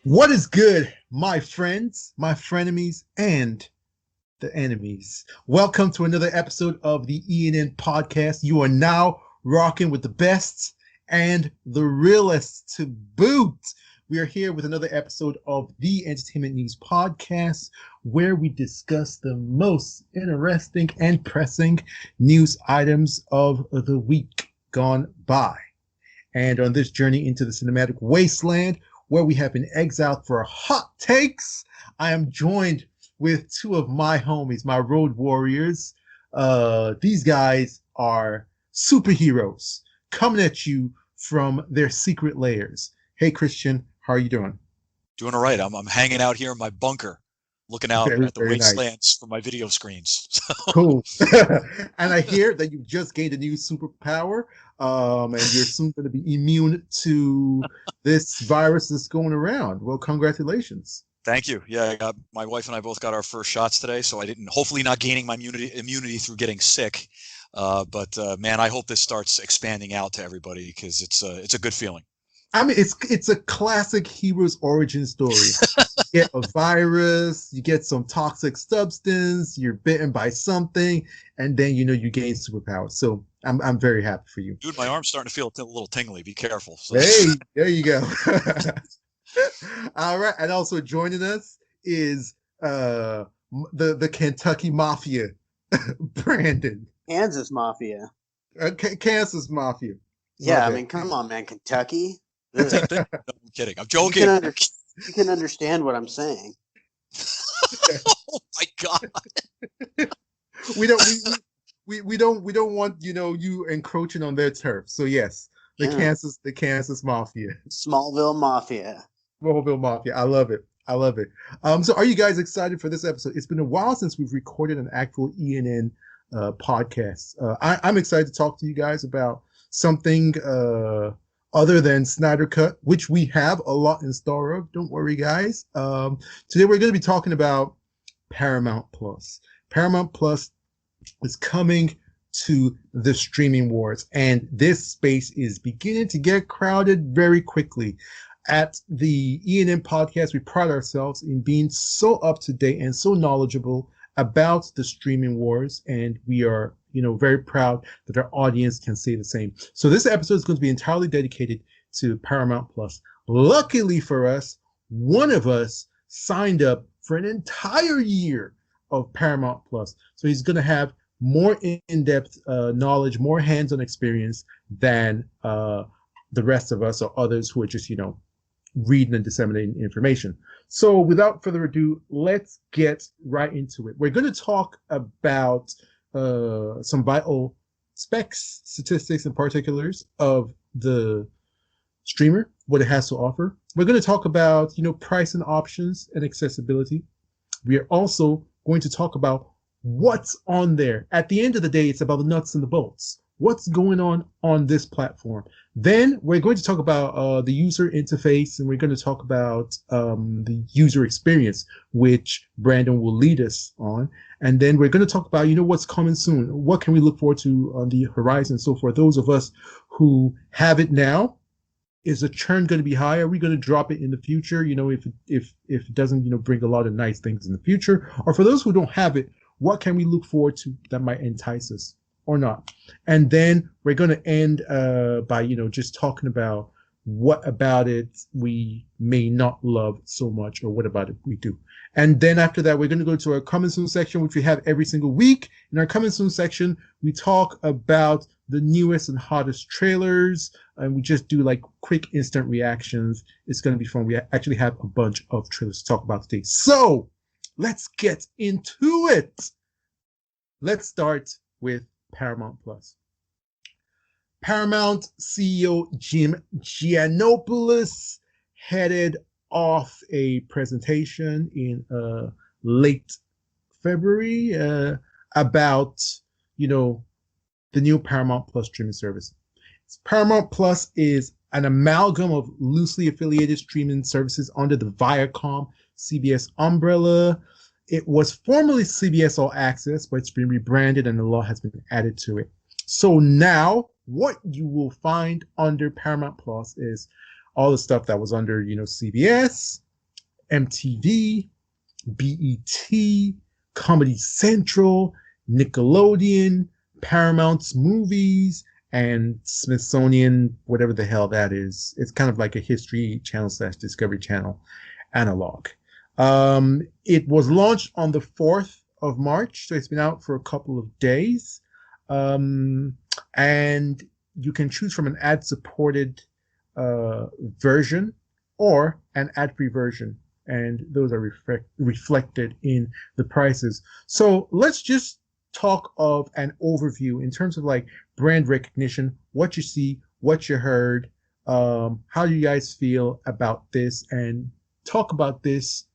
What is good, my friends, my frenemies, and the enemies? Welcome to another episode of the ENN Podcast. You are now rocking with the best and the realest to boot. We are here with another episode of the Entertainment News Podcast, where we discuss the most interesting and pressing news items of the week gone by. And on this journey into the cinematic wasteland, where we have been exiled for hot takes, I am joined with two of my homies, my road warriors. These guys are superheroes coming at you from their secret layers. Hey, Christian, how are you doing? Doing all right. I'm hanging out here in my bunker, looking out Very, at the very wastelands nice. from my video screens. Cool. And I hear that you just gained a new superpower, and you're soon going to be immune to this virus that's going around. Well, congratulations. Thank you. Yeah, my wife and I both got our first shots today, so I didn't. Hopefully, not gaining my immunity through getting sick. But man, I hope this starts expanding out to everybody because it's a good feeling. I mean, it's a classic hero's origin story. You get a virus, you get some toxic substance, you're bitten by something, and then you gain superpowers. So I'm very happy for you. Dude, my arm's starting to feel a little tingly. Be careful. So. Hey, there you go. All right, and also joining us is the Kentucky Mafia, Brandon. Kansas Mafia. Kansas Mafia. Yeah, Okay. I mean, come on, man, Kentucky. No, I'm kidding. I'm joking. You can understand what I'm saying. Oh my God. we don't want you encroaching on their turf. So yes, the Kansas Mafia. Smallville Mafia. Smallville Mafia. I love it. So are you guys excited for this episode? It's been a while since we've recorded an actual ENN podcast. I'm excited to talk to you guys about something other than Snyder Cut, which we have a lot in store of. Don't worry, guys. Today we're going to be talking about Paramount Plus. Paramount Plus is coming to the streaming wars, and this space is beginning to get crowded very quickly. At the ENN Podcast, we pride ourselves in being so up to date and so knowledgeable about the streaming wars, and we are very proud that our audience can say the same. So this episode is going to be entirely dedicated to Paramount Plus. Luckily for us, one of us signed up for an entire year of Paramount Plus. So he's going to have more in-depth knowledge, more hands-on experience than the rest of us or others who are just, reading and disseminating information. So without further ado, let's get right into it. We're going to talk about some vital specs, statistics, and particulars of the streamer, what it has to offer. We're going to talk about, price and options and accessibility. We are also going to talk about what's on there. At the end of the day, it's about the nuts and the bolts. What's going on this platform? Then we're going to talk about the user interface, and we're going to talk about the user experience, which Brandon will lead us on. And then we're going to talk about, what's coming soon. What can we look forward to on the horizon? So for those of us who have it now, is the churn going to be high? Are we going to drop it in the future? If it doesn't, bring a lot of nice things in the future. Or for those who don't have it, what can we look forward to that might entice us or not? And then we're going to end by, just talking about what about it we may not love so much, or what about it we do. And then after that, we're going to go to our coming soon section, which we have every single week. In our coming soon section, we talk about the newest and hottest trailers, and we just do like quick instant reactions. It's going to be fun. We actually have a bunch of trailers to talk about today. So let's get into it. Let's start with Paramount Plus. Paramount CEO Jim Giannopoulos headed off a presentation in late February about the new Paramount Plus streaming service. Paramount Plus is an amalgam of loosely affiliated streaming services under the Viacom CBS umbrella. It was formerly CBS All Access, but it's been rebranded and a lot has been added to it. So now what you will find under Paramount Plus is all the stuff that was under, CBS, MTV, BET, Comedy Central, Nickelodeon, Paramount's movies, and Smithsonian, whatever the hell that is. It's kind of like a History Channel / Discovery Channel analog. It was launched on the 4th of March, so it's been out for a couple of days. And you can choose from an ad-supported version or an ad-free version, and those are reflected in the prices. So let's just talk of an overview in terms of like brand recognition, what you see, what you heard, how do you guys feel about this, and talk about this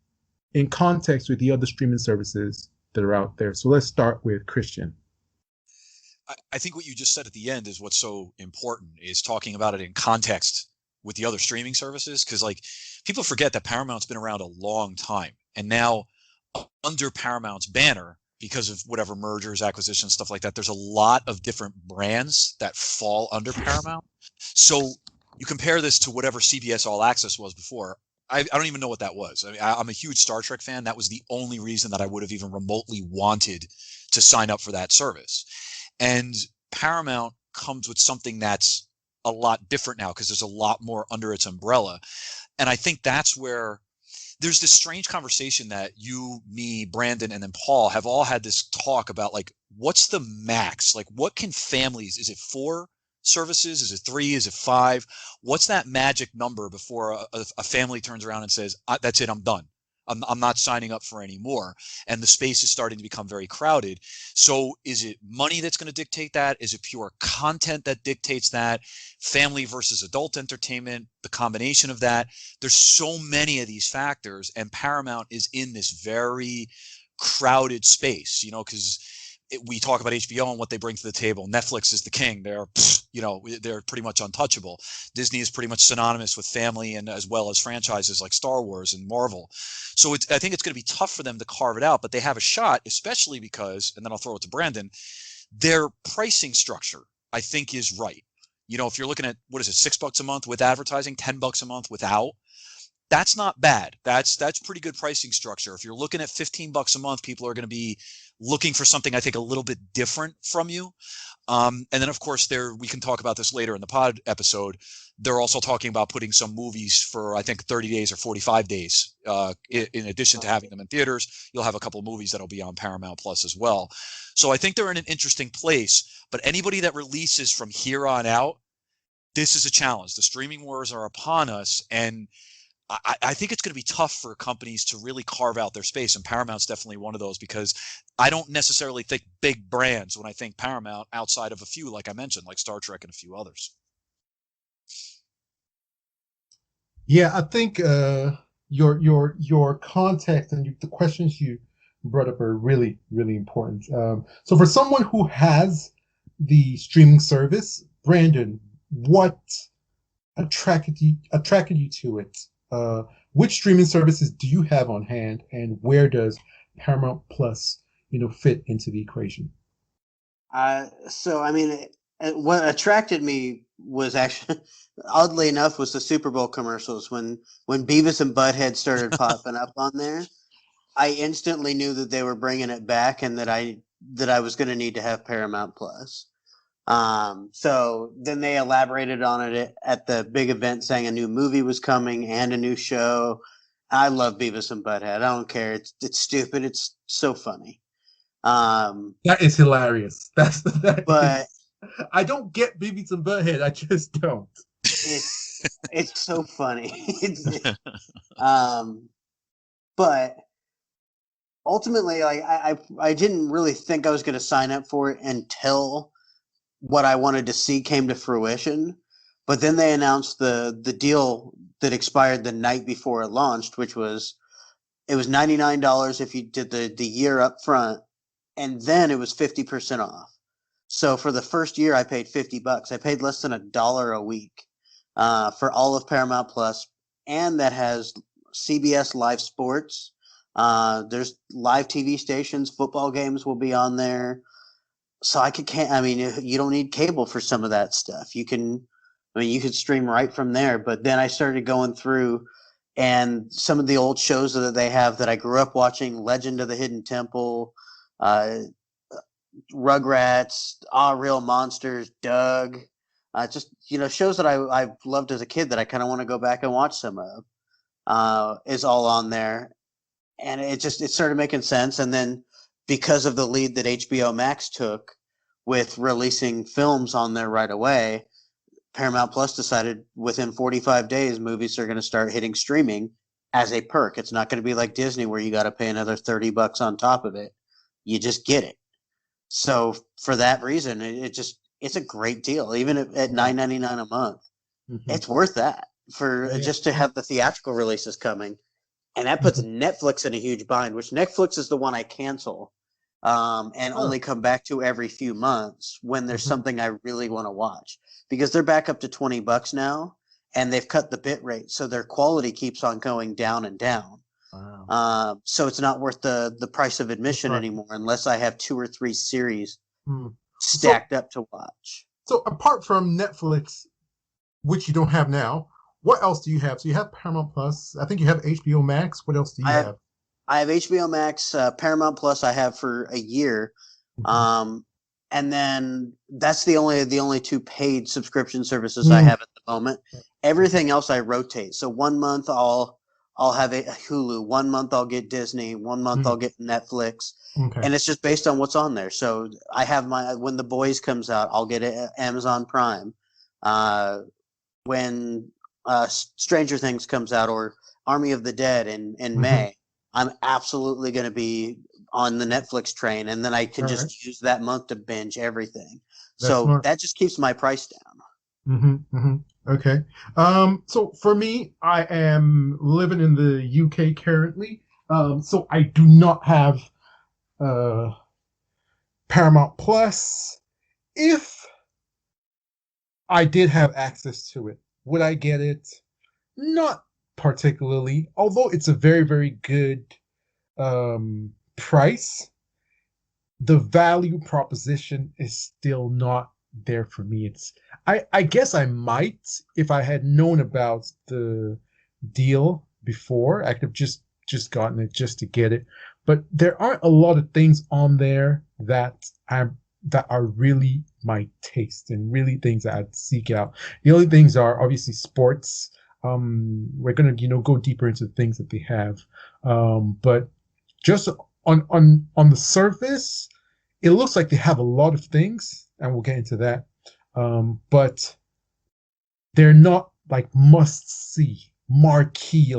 in context with the other streaming services that are out there. So let's start with Christian. I think what you just said at the end is what's so important, is talking about it in context with the other streaming services. Because like people forget that Paramount's been around a long time, and now under Paramount's banner, because of whatever mergers, acquisitions, stuff like that, there's a lot of different brands that fall under Paramount. So you compare this to whatever CBS All Access was before. I don't even know what that was. I mean, I'm a huge Star Trek fan. That was the only reason that I would have even remotely wanted to sign up for that service. And Paramount comes with something that's a lot different now because there's a lot more under its umbrella. And I think that's where there's this strange conversation that you, me, Brandon, and then Paul have all had this talk about, like, what's the max? Like, what can families, is it 4 services? Is it 3? Is it 5? What's that magic number before a family turns around and says, that's it, I'm done. I'm not signing up for any more. And the space is starting to become very crowded. So is it money that's going to dictate that? Is it pure content that dictates that? Family versus adult entertainment, the combination of that? There's so many of these factors, and Paramount is in this very crowded space, you know, because we talk about HBO and what they bring to the table. Netflix is the king. They're pretty much untouchable. Disney is pretty much synonymous with family, and as well as franchises like Star Wars and Marvel. So I think it's going to be tough for them to carve it out, but they have a shot, especially because, and then I'll throw it to Brandon, their pricing structure, I think, is right. You know, if you're looking at, what is it, $6 a month with advertising, $10 a month without, that's not bad. That's pretty good pricing structure. If you're looking at $15 a month, people are going to be looking for something, I think, a little bit different from you. And then, of course, we can talk about this later in the pod episode. They're also talking about putting some movies for, I think, 30 days or 45 days. In addition to having them in theaters, you'll have a couple of movies that'll be on Paramount Plus as well. So I think they're in an interesting place. But anybody that releases from here on out, this is a challenge. The streaming wars are upon us, and I think it's going to be tough for companies to really carve out their space, and Paramount's definitely one of those, because I don't necessarily think big brands when I think Paramount, outside of a few, like I mentioned, like Star Trek and a few others. Yeah, I think your context and the questions you brought up are really, really important. So for someone who has the streaming service, Brandon, what attracted you to it? Which streaming services do you have on hand, and where does Paramount Plus, fit into the equation? So I mean, what attracted me was actually, oddly enough, was the Super Bowl commercials. When Beavis and Butthead started popping up on there, I instantly knew that they were bringing it back, and that I was going to need to have Paramount Plus. So then they elaborated on it at the big event, saying a new movie was coming and a new show. I love Beavis and Butthead. I don't care. It's stupid. It's so funny. That is hilarious. But I don't get Beavis and Butthead. I just don't. It's so funny. But ultimately, like I didn't really think I was going to sign up for it until what I wanted to see came to fruition. But then they announced the deal that expired the night before it launched, which was, it was $99 if you did the year up front, and then it was 50% off. So for the first year, I paid $50. I paid less than $1 a week for all of Paramount Plus, and that has CBS Live Sports. There's live TV stations. Football games will be on there. So I mean, you don't need cable for some of that stuff. You can stream right from there. But then I started going through and some of the old shows that they have that I grew up watching, Legend of the Hidden Temple, uh, Rugrats, Ah Real Monsters, Doug, just shows that I loved as a kid that I kind of want to go back and watch some of, is all on there, and it started making sense. And then because of the lead that HBO Max took with releasing films on there right away, Paramount Plus decided within 45 days movies are going to start hitting streaming as a perk. It's not going to be like Disney where you got to pay another $30 on top of it. You just get it. So for that reason, it's a great deal. Even at $9.99 a month, it's worth that for just to have the theatrical releases coming. And that puts Netflix in a huge bind, which Netflix is the one I cancel and only come back to every few months when there's something I really want to watch, because they're back up to $20 now, and they've cut the bit rate, so their quality keeps on going down and down. Wow. So it's not worth the price of admission anymore unless I have 2 or 3 series stacked up to watch. So apart from Netflix, which you don't have now, what else do you have? So you have Paramount Plus. I think you have HBO Max. What else do you have? I have HBO Max, Paramount Plus. I have for a year, and then that's the only 2 paid subscription services I have at the moment. Everything else I rotate. So 1 month I'll have a Hulu. 1 month I'll get Disney. 1 month I'll get Netflix. Okay. And it's just based on what's on there. So I have when The Boys comes out, I'll get it at Amazon Prime. When Stranger Things comes out, or Army of the Dead in May, I'm absolutely going to be on the Netflix train, and then I can just use that month to binge everything. So that just keeps my price down. Okay. So for me, I am living in the UK currently. So I do not have Paramount Plus. If I did have access to it, would I get it? Not particularly, although it's a very, very good price. The value proposition is still not there for me. I guess I might, if I had known about the deal before, I could have just gotten it just to get it. But there aren't a lot of things on there that are really my taste and really things that I'd seek out. The only things are obviously sports. We're gonna go deeper into the things that they have, but just on the surface, it looks like they have a lot of things, and we'll get into that. But they're not like must see marquee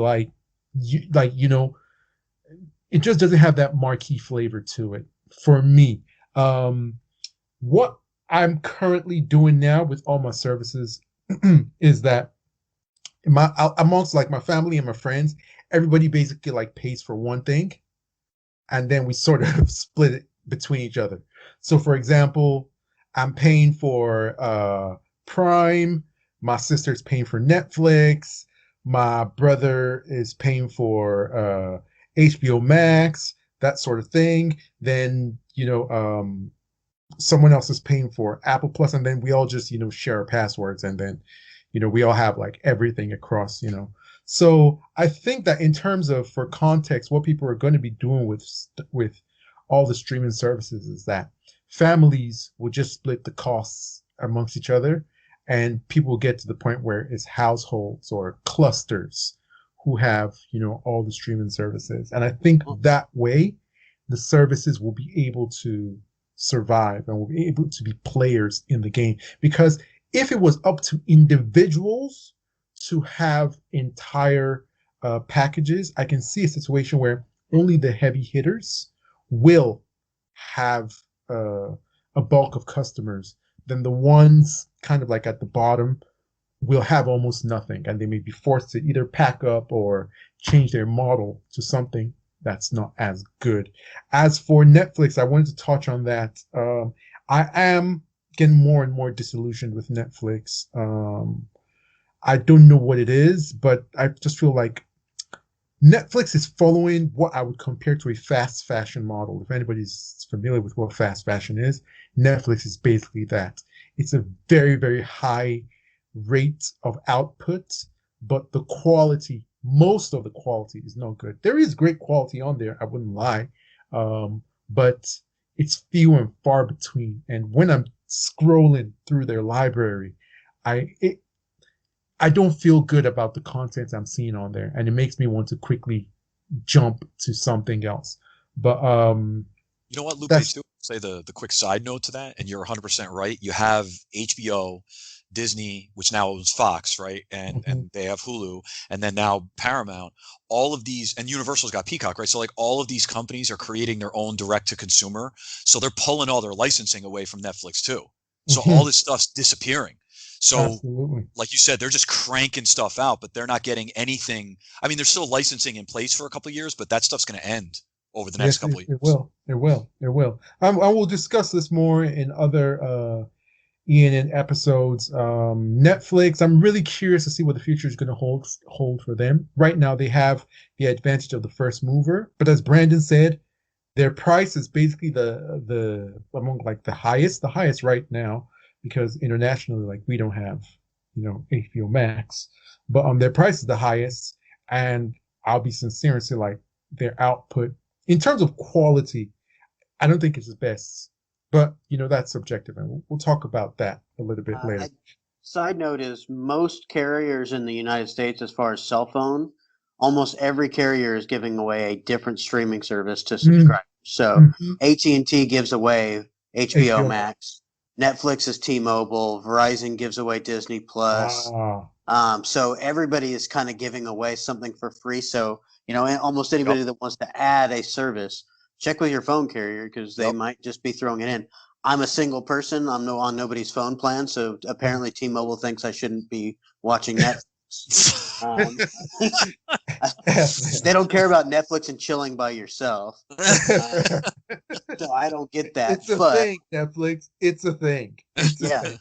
it just doesn't have that marquee flavor to it for me. What I'm currently doing now with all my services is that amongst like my family and my friends, everybody basically like pays for one thing, and then we sort of split it between each other. So for example, I'm paying for Prime, my sister's paying for Netflix, my brother is paying for HBO Max, that sort of thing. Then someone else is paying for Apple Plus, and then we all just share our passwords, and then we all have like everything across. So I think that in terms of, for context, what people are going to be doing with all the streaming services is that families will just split the costs amongst each other, and people will get to the point where it's households or clusters who have all the streaming services. And I think that way the services will be able to survive and will be able to be players in the game. Because if it was up to individuals to have entire packages, I can see a situation where only the heavy hitters will have a bulk of customers. Then the ones kind of like at the bottom will have almost nothing, and they may be forced to either pack up or change their model to something that's not as good. As for Netflix, I wanted to touch on that. I am getting more and more disillusioned with Netflix. I don't know what it is, but I just feel like Netflix is following what I would compare to a fast fashion model. If anybody's familiar with what fast fashion is, Netflix is basically that. It's a very, very high rate of output, but the quality most of the quality is no good. There is great quality on there, I wouldn't lie, but it's few and far between. And when I'm scrolling through their library, I don't feel good about the content I'm seeing on there, and it makes me want to quickly jump to something else. But you know what, Lupe, too? Say the quick side note to that, and you're 100% right. You have HBO, Disney, which now owns Fox, right? And they have Hulu, and then now Paramount. All of these, and Universal's got Peacock, right? So like all of these companies are creating their own direct to consumer. So they're pulling all their licensing away from Netflix too. So all this stuff's disappearing. So absolutely, like you said, they're just cranking stuff out, but they're not getting anything. I mean, there's still licensing in place for a couple of years, but that stuff's going to end over the next couple of years. It will. I will discuss this more in other ENN episodes. Netflix, I'm really curious to see what the future is going to hold for them. Right now, they have the advantage of the first mover, but as Brandon said, their price is basically the among like the highest right now, because internationally, like, we don't have, HBOmax, but their price is the highest, and I'll be sincere and say, like, their output in terms of quality, I don't think it's the best, but that's subjective, and we'll talk about that a little bit later. Side note is most carriers in the United States, as far as cell phone, almost every carrier is giving away a different streaming service to subscribers. So AT&T gives away HBO Max. Netflix is T-Mobile. Verizon gives away Disney Plus. So everybody is kind of giving away something for free. So, almost anybody that wants to add a service, check with your phone carrier, because they might just be throwing it in. I'm a single person. I'm on nobody's phone plan. So apparently T-Mobile thinks I shouldn't be watching Netflix. They don't care about Netflix and chilling by yourself. So I don't get that. It's a thing, Netflix. It's a thing. Thing.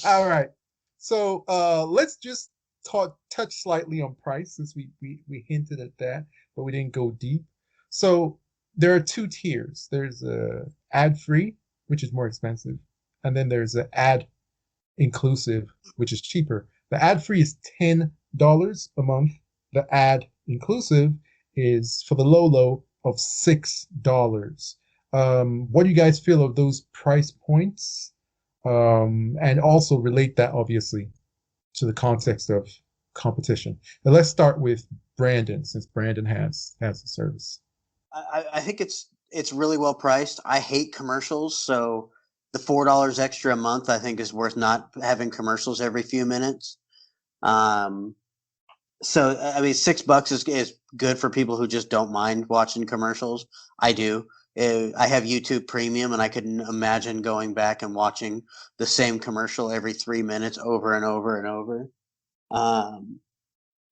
All right. So let's just touch slightly on price, since we hinted at that, but we didn't go deep. So there are two tiers. There's ad-free, which is more expensive, and then there's an ad-inclusive, which is cheaper. The ad-free is $10 a month. The ad-inclusive is, for the low of $6. What do you guys feel of those price points? And also relate that, obviously, to the context of competition. Now let's start with Brandon, since Brandon has the service. I think it's really well priced. I hate commercials, so the $4 extra a month, I think, is worth not having commercials every few minutes. So I mean, $6 is good for people who just don't mind watching commercials. I do. I have YouTube Premium, and I couldn't imagine going back and watching the same commercial every 3 minutes over and over and over.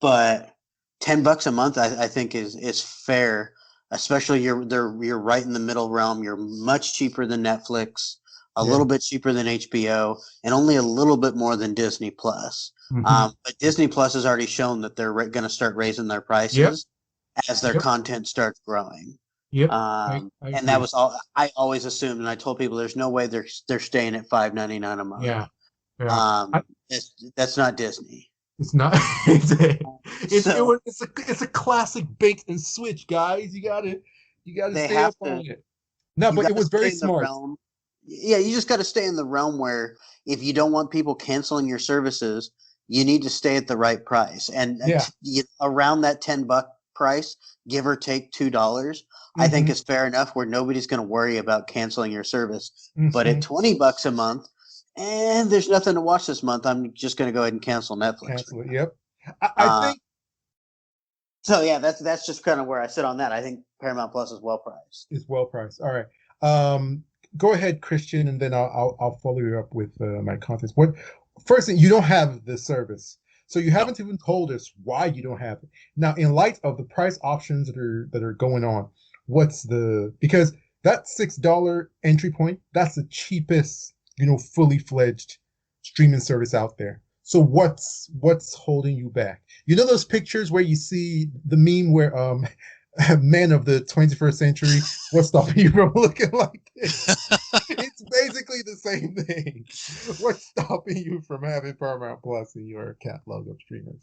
But $10 a month, I think, is fair. Especially you're right in the middle realm. You're much cheaper than Netflix, a little bit cheaper than HBO, and only a little bit more than Disney Plus. But Disney Plus has already shown that they're going to start raising their prices as their content starts growing. I and that was all. I always assumed, and I told people, there's no way they're staying at $5.99 a month. That's not Disney. It's not. It's a classic bait and switch, guys. You gotta stay up on it. No, but it was very smart. Yeah, you just got to stay in the realm where, if you don't want people canceling your services, you need to stay at the right price. And around that $10 price, give or take $2, I think is fair enough, where nobody's going to worry about canceling your service. But at $20 a month, and there's nothing to watch this month, I'm just going to go ahead and cancel Netflix. Cancel it. Yep. I think. So yeah, that's just kind of where I sit on that. I think Paramount Plus is well priced. It's well priced. All right. Go ahead, Christian, and then I'll follow you up with my contents. First thing, you don't have the service, so you haven't even told us why you don't have it. Now, in light of the price options that are going on, because that $6 entry point, that's the cheapest, fully fledged streaming service out there. So what's holding you back? Those pictures where you see the meme where men of the 21st century, what's stopping you from looking like this? It's basically the same thing. What's stopping you from having Paramount Plus in your catalog of streamers?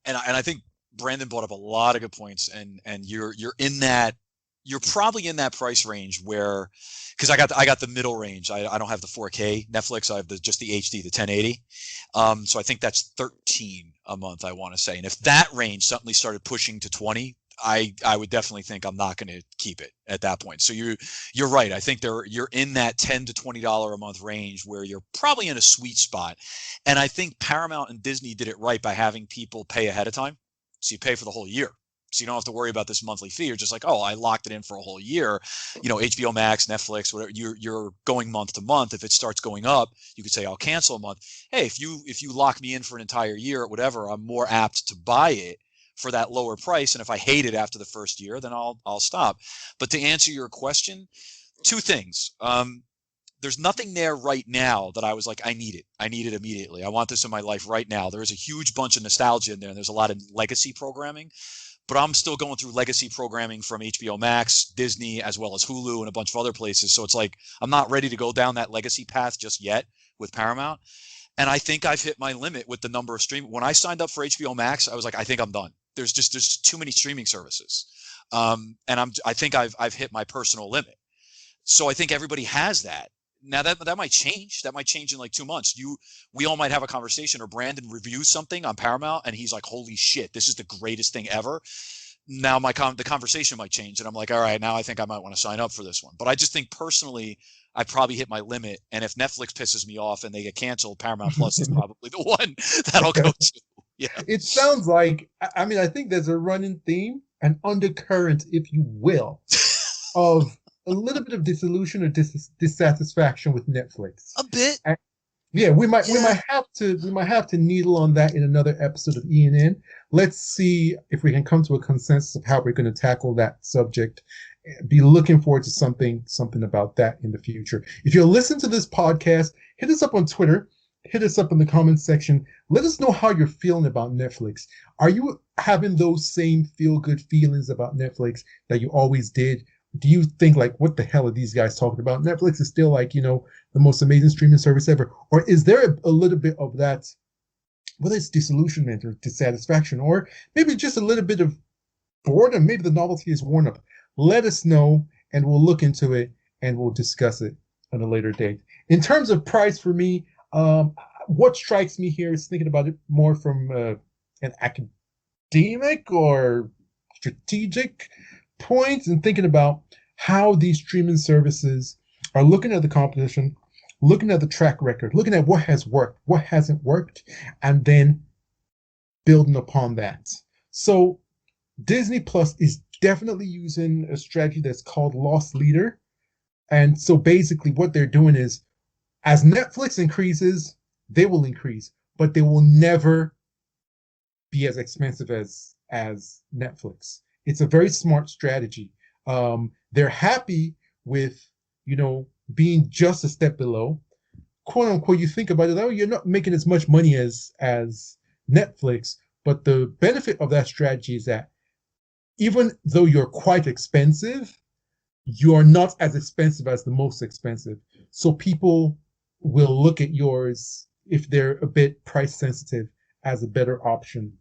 And I think Brandon brought up a lot of good points, and you're in that. You're probably in that price range where, because I got the middle range. I don't have the 4K Netflix. I have just the HD, the 1080. So I think that's 13 a month, I want to say. And if that range suddenly started pushing to 20, I would definitely think I'm not going to keep it at that point. So you're right. I think you're in that $10 to $20 a month range where you're probably in a sweet spot. And I think Paramount and Disney did it right by having people pay ahead of time. So you pay for the whole year. So you don't have to worry about this monthly fee. You're just like, oh, I locked it in for a whole year. HBOmax, Netflix, whatever. You're going month to month. If it starts going up, you could say I'll cancel a month. Hey, if you lock me in for an entire year or whatever, I'm more apt to buy it for that lower price. And if I hate it after the first year, then I'll stop. But to answer your question, two things. There's nothing there right now that I was like, I need it. I need it immediately. I want this in my life right now. There is a huge bunch of nostalgia in there, and there's a lot of legacy programming. But I'm still going through legacy programming from HBO Max, Disney, as well as Hulu and a bunch of other places. So it's like I'm not ready to go down that legacy path just yet with Paramount. And I think I've hit my limit with the number of streaming. When I signed up for HBO Max, I was like, I think I'm done. There's too many streaming services, and I think I've hit my personal limit. So I think everybody has that. Now that might change. That might change in like 2 months. We all might have a conversation, or Brandon reviews something on Paramount and he's like, holy shit, this is the greatest thing ever. Now the conversation might change and I'm like, all right, now I think I might want to sign up for this one. But I just think personally, I probably hit my limit. And if Netflix pisses me off and they get canceled, Paramount Plus is probably the one that I'll go to. Yeah. It sounds like, I mean, I think there's a running theme, an undercurrent, if you will, of a little bit of disillusion or dissatisfaction with Netflix. A bit. And, yeah, we might have to needle on that in another episode of ENN. Let's see if we can come to a consensus of how we're going to tackle that subject. Be looking forward to something about that in the future. If you're listening to this podcast, hit us up on Twitter. Hit us up in the comments section. Let us know how you're feeling about Netflix. Are you having those same feel-good feelings about Netflix that you always did? Do you think like, what the hell are these guys talking about? Netflix is still like, the most amazing streaming service ever. Or is there a little bit of that, whether it's disillusionment or dissatisfaction, or maybe just a little bit of boredom? Maybe the novelty is worn up. Let us know and we'll look into it and we'll discuss it on a later date. In terms of price for me, what strikes me here is thinking about it more from an academic or strategic point, and thinking about how these streaming services are looking at the competition, looking at the track record, looking at what has worked, what hasn't worked, and then building upon that. So Disney Plus is definitely using a strategy that's called loss leader. And so basically what they're doing is, as Netflix increases, they will increase, but they will never be as expensive as Netflix. It's a very smart strategy. They're happy with, being just a step below. Quote unquote, you think about it, oh, you're not making as much money as Netflix, but the benefit of that strategy is that even though you're quite expensive, you are not as expensive as the most expensive. So people will look at yours, if they're a bit price sensitive, as a better option.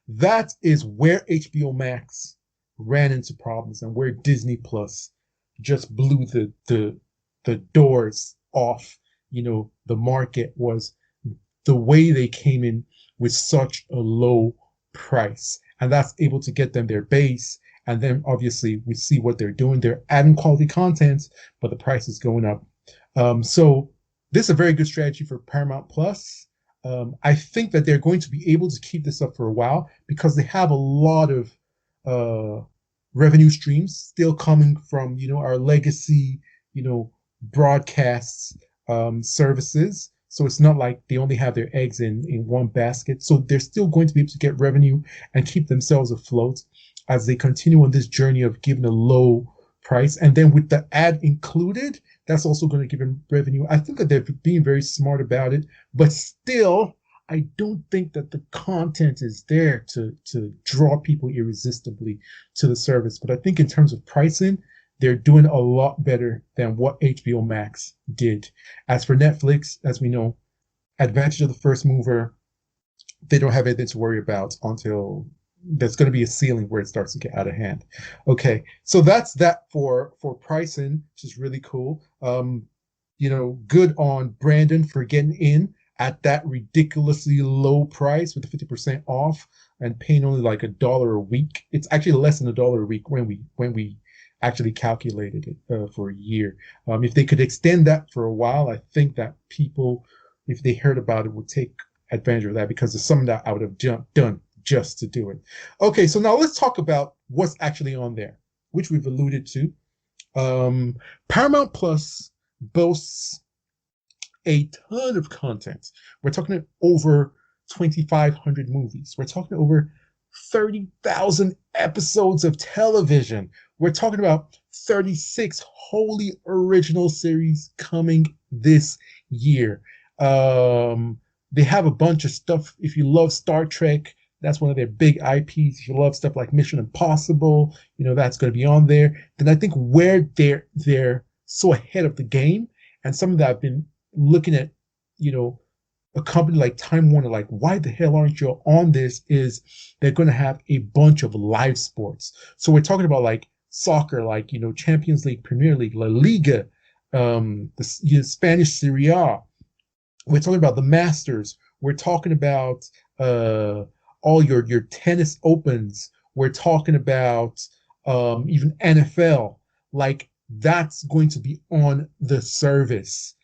That is where HBO Max ran into problems, and where Disney Plus just blew the doors off. The market was the way they came in with such a low price, and that's able to get them their base. And then obviously we see what they're doing. They're adding quality content, but the price is going up. So this is a very good strategy for Paramount Plus. I think that they're going to be able to keep this up for a while because they have a lot of revenue streams still coming from, our legacy, broadcasts services. So it's not like they only have their eggs in one basket. So they're still going to be able to get revenue and keep themselves afloat as they continue on this journey of giving a low price. And then with the ad included, that's also going to give them revenue. I think that they're being very smart about it, but still, I don't think that the content is there to draw people irresistibly to the service. But I think in terms of pricing, they're doing a lot better than what HBO Max did. As for Netflix, as we know, advantage of the first mover, they don't have anything to worry about until there's going to be a ceiling where it starts to get out of hand. Okay, so that's that for pricing, which is really cool. Good on Brandon for getting in at that ridiculously low price with the 50% off and paying only like $1 a week. It's actually less than $1 a week when we actually calculated it for a year. If they could extend that for a while, I think that people, if they heard about it, would take advantage of that, because there's something that I would have done just to do it. Okay, so now let's talk about what's actually on there, which we've alluded to. Paramount Plus boasts a ton of content. We're talking over 2,500 movies. We're talking over 30,000 episodes of television. We're talking about 36 wholly original series coming this year. They have a bunch of stuff. If you love Star Trek, that's one of their big IPs. If you love stuff like Mission Impossible, that's going to be on there. Then I think where they're so ahead of the game, and something that I've been looking at, a company like Time Warner, like, why the hell aren't you on this, is they're going to have a bunch of live sports. So we're talking about like soccer, like, Champions League, Premier League, La Liga, the Spanish Serie A. We're talking about the Masters. We're talking about all your tennis opens. We're talking about even NFL. Like, that's going to be on the service.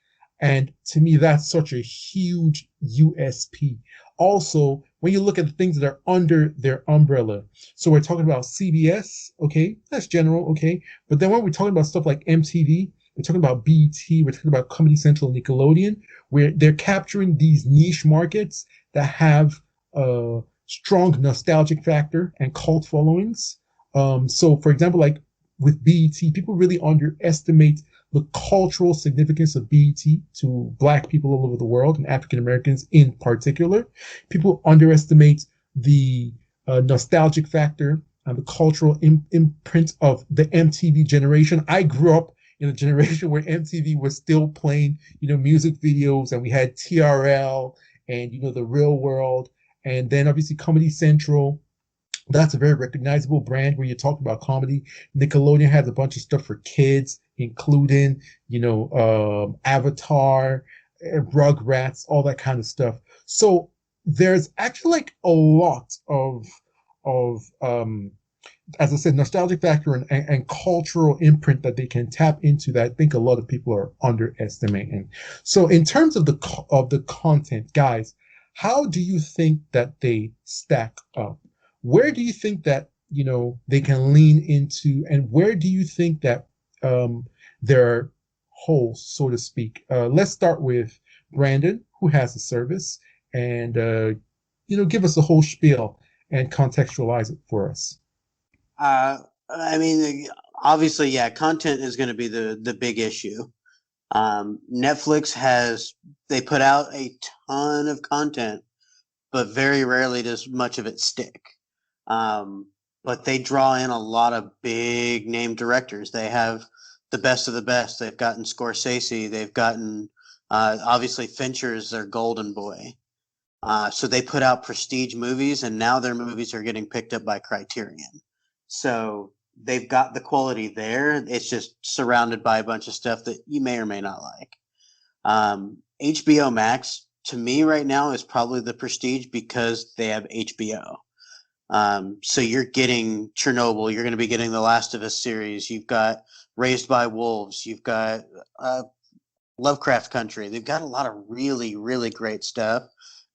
And to me, that's such a huge USP. Also, when you look at the things that are under their umbrella, so we're talking about CBS, okay, that's general, okay. But then when we're talking about stuff like MTV, we're talking about BET, we're talking about Comedy Central, Nickelodeon, where they're capturing these niche markets that have a strong nostalgic factor and cult followings. So, for example, like with BET, people really underestimate the cultural significance of BET to Black people all over the world, and African Americans in particular. People underestimate the nostalgic factor and the cultural imprint of the MTV generation. I grew up in a generation where MTV was still playing, music videos, and we had TRL and, The Real World, and then obviously Comedy Central. That's a very recognizable brand when you talk about comedy. Nickelodeon has a bunch of stuff for kids, including, Avatar, Rugrats, all that kind of stuff. So there's actually like a lot of as I said, nostalgic factor and cultural imprint that they can tap into that I think a lot of people are underestimating. So in terms of the content, guys, how do you think that they stack up? Where do you think that, they can lean into, and where do you think that there are holes, so to speak? Let's start with Brandon, who has the service, and, give us the whole spiel and contextualize it for us. I mean, obviously, yeah, content is going to be the big issue. Netflix they put out a ton of content, but very rarely does much of it stick. But they draw in a lot of big name directors. They have the best of the best. They've gotten Scorsese. They've gotten, obviously, Fincher's their golden boy. So they put out prestige movies, and now their movies are getting picked up by Criterion. So they've got the quality there. It's just surrounded by a bunch of stuff that you may or may not like. HBOmax, to me right now, is probably the prestige because they have HBO. So you're getting Chernobyl. You're going to be getting the Last of Us series. You've got Raised by Wolves. You've got Lovecraft Country. They've got a lot of really, really great stuff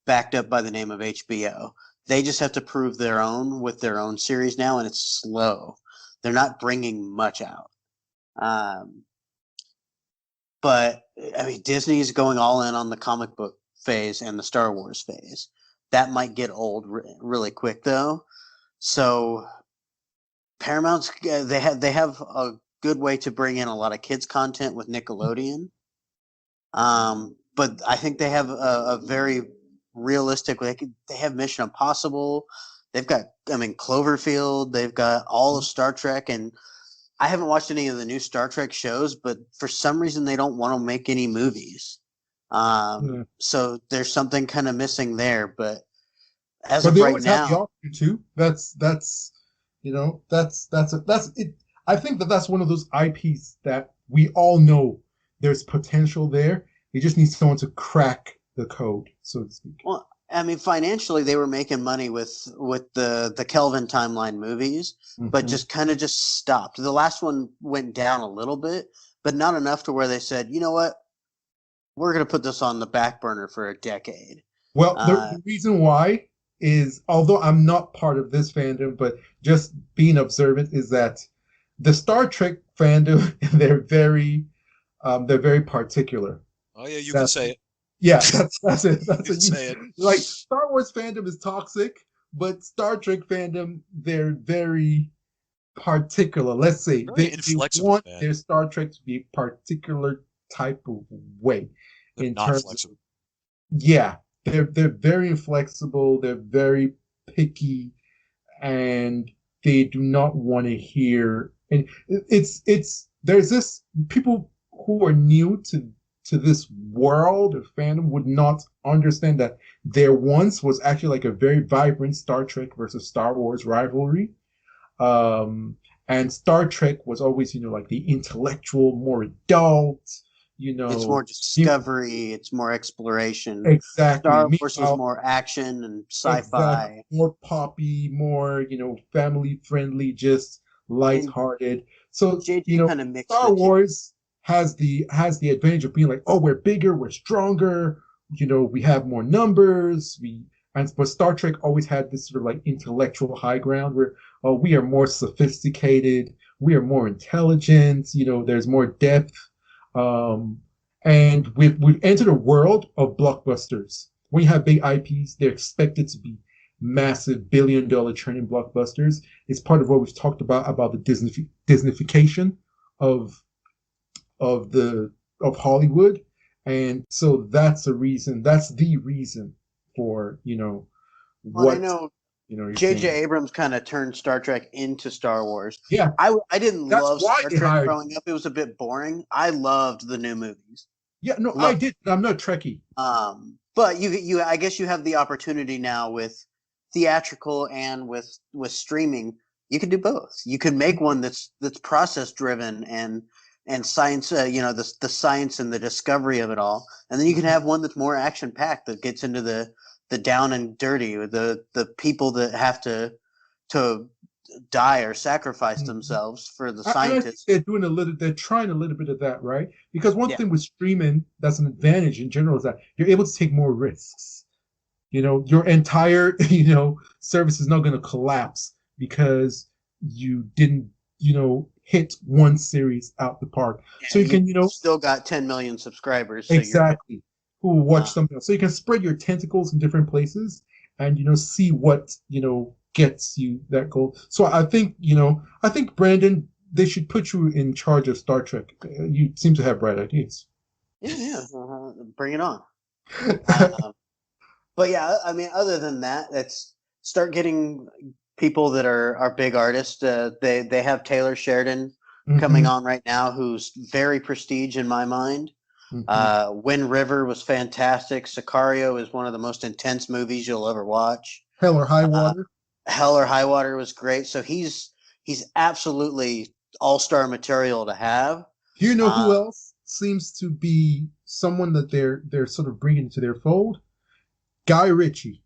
backed up by the name of HBO. They just have to prove their own with their own series now, and it's slow. They're not bringing much out. But, I mean, Disney's going all in on the comic book phase and the Star Wars phase. That might get old really quick, though. So Paramount's they have a good way to bring in a lot of kids content with Nickelodeon. But I think they have a very realistic. They have Mission Impossible. They've got, Cloverfield. They've got all of Star Trek, and I haven't watched any of the new Star Trek shows, but for some reason they don't want to make any movies. So there's something kind of missing there. But as But of they right always have the now, option too. That's you know that's it. I think that's one of those IPs that we all know there's potential there. You just need someone to crack the code, so to speak. well, I mean, financially, they were making money with the Kelvin timeline movies, but Mhm. just stopped. The last one went down a little bit, but not enough to where they said, you know what, we're going to put this on the back burner for a decade. Well, Uh, the reason why is, although I'm not part of this fandom, but just being observant, is that the Star Trek fandom they're very particular. Oh yeah, you can That say it. yeah, that's it. That's You can it. say it. Like Star Wars fandom is toxic, but Star Trek fandom they're very particular. Let's say Very they inflexible, want man. their Star Trek to be a particular type of way They're in not terms flexible. yeah, they're very inflexible, they're very picky, and they do not want to hear. And it's there's this people who are new to this world of fandom would not understand that there once was actually like a very vibrant Star Trek versus Star Wars rivalry. And Star Trek was always, like the intellectual, more adult, you it's know, more discovery, it's more exploration. exactly. Star Wars was Meanwhile, more action and exactly sci-fi. more poppy, more, family friendly, just And lighthearted. So, JJ kind of mixed the Star two. Wars has the advantage of being like, oh, we're bigger, we're stronger, we have more numbers, but Star Trek always had this sort of like intellectual high ground where, oh, we are more sophisticated, we are more intelligent, there's more depth. And we've entered a world of blockbusters. When you have big IPs, they're expected to be massive billion-dollar churning blockbusters. It's part of what we've talked about the Disneyfication of of Hollywood, and so that's the reason. That's the reason for Well, I what know you're J.J. saying. Abrams kind of turned Star Trek into Star Wars. Yeah, I didn't that's love why Star they Trek hired. growing up. It was a bit boring. I loved the new movies. Yeah, no, I Loved did. I'm not Trekkie. But you I guess you have the opportunity now with theatrical and with streaming. You can do both. You can make one that's process driven and science. The science and the discovery of it all, and then you can have one that's more action packed that gets into the down and dirty, the people that have to die or sacrifice Mhm. themselves for the And I think scientists. they're trying a little bit of that, right? Because one Yeah. thing with streaming that's an advantage in general is that you're able to take more risks. Your entire, service is not going to collapse because you didn't, hit one series out the park. So Yeah, you you can, still got 10 million subscribers, so you're good. exactly who will watch Uh, something else. So you can spread your tentacles in different places and, see what, gets you that goal. So I think Brandon, they should put you in charge of Star Trek. You seem to have bright ideas. yeah, bring it on. Um, but yeah, I mean, other than that, let's start getting people that are big artists. They have Taylor Sheridan coming Hmm. on right now, who's very prestige in my mind. Hmm. Wind River was fantastic. Sicario is one of the most intense movies you'll ever watch. Hell or High Uh, Water. Hell or High Water was great. So he's absolutely all-star material to have. Do you know who Uh, else seems to be someone that they're sort of bringing into their fold? Guy Ritchie.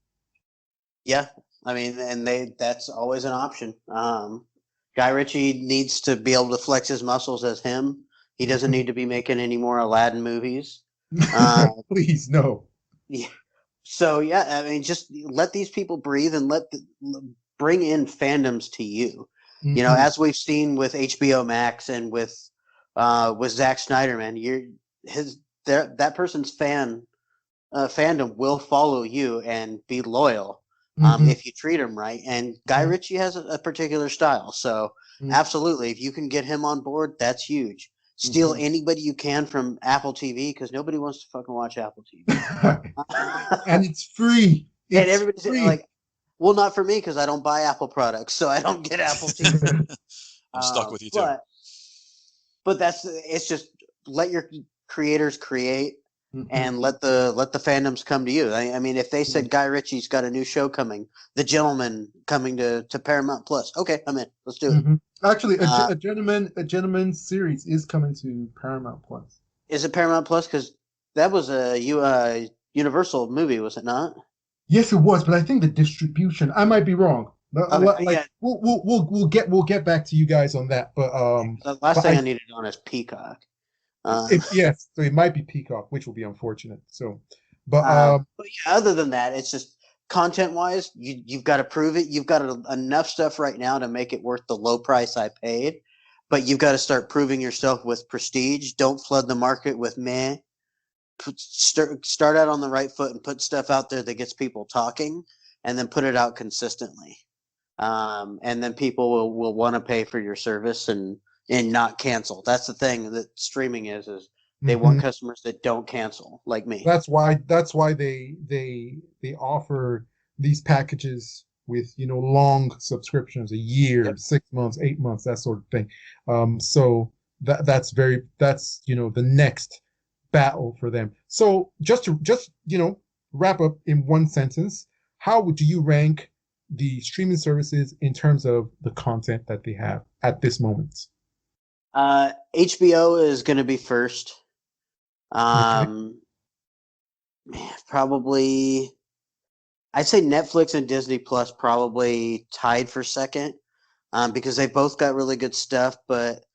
yeah, I mean, and that's always an option. Guy Ritchie needs to be able to flex his muscles as him. He doesn't need to be making any more Aladdin movies. Uh, Please, no. yeah. So yeah, I mean, just let these people breathe and bring in fandoms to you. Hmm. As we've seen with HBO Max and with Zack Snyder, man, that person's fandom will follow you and be loyal Hmm. if you treat him right. And Guy Ritchie has a particular style, so absolutely, if you can get him on board, that's huge. Steal Hmm. anybody you can from Apple TV because nobody wants to fucking watch Apple TV. And it's free. And It's everybody's free. like, well, not for me because I don't buy Apple products, so I don't get Apple TV. I'm stuck with you too. But it's just let your creators create. and let the fandoms come to you. I mean, if they said Guy Ritchie's got a new show coming, The Gentleman coming to Paramount Plus, okay, I'm in. Let's do it. Actually, a gentleman series is coming to Paramount Plus. Is it Paramount Plus? Because that was a Universal movie, was it not? Yes, it was, but I think the distribution. I might be wrong. Yeah. We'll get back to you guys on that. But the last thing I needed on is Peacock. Yes, so it might be Peacock, which will be unfortunate. So, but yeah, other than that, it's just content-wise, you've got to prove it. You've got enough stuff right now to make it worth the low price I paid, but you've got to start proving yourself with prestige. Don't flood the market with meh. Start out on the right foot and put stuff out there that gets people talking, and then put it out consistently. And then people will want to pay for your service and not cancel. That's the thing that streaming is they want customers that don't cancel, like me. That's why they offer these packages with long subscriptions, a year, 6 months, 8 months, that sort of thing. So that's the next battle for them. So just wrap up in one sentence, how would you rank the streaming services in terms of the content that they have at this moment? HBO is going to be first. Probably, I'd say Netflix and Disney Plus probably tied for second, because they both got really good stuff, but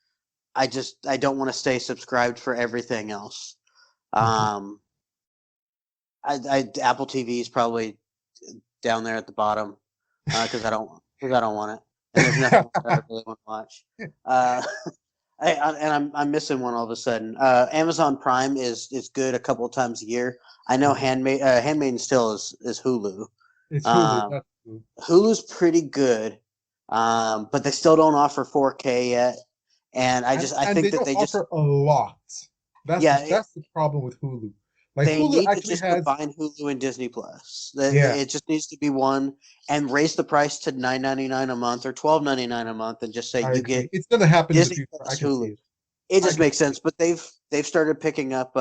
I don't want to stay subscribed for everything else. Apple TV is probably down there at the bottom, because I don't want it, and there's nothing else I really want to watch. I'm missing one all of a sudden. Amazon Prime is good a couple of times a year. I know Handmaid's Tale is Hulu. It's Hulu. That's Hulu. Hulu's pretty good, but they still don't offer 4K yet. And I think that they offer a lot. That's the problem with Hulu. Like, they Hulu need to actually just combine Hulu and Disney Plus. It just needs to be one, and raise the price to $9.99 a month or $12.99 a month, and just say get. It's going to happen Disney in the future. Plus I can Hulu. see it. It just makes sense. But they've started picking up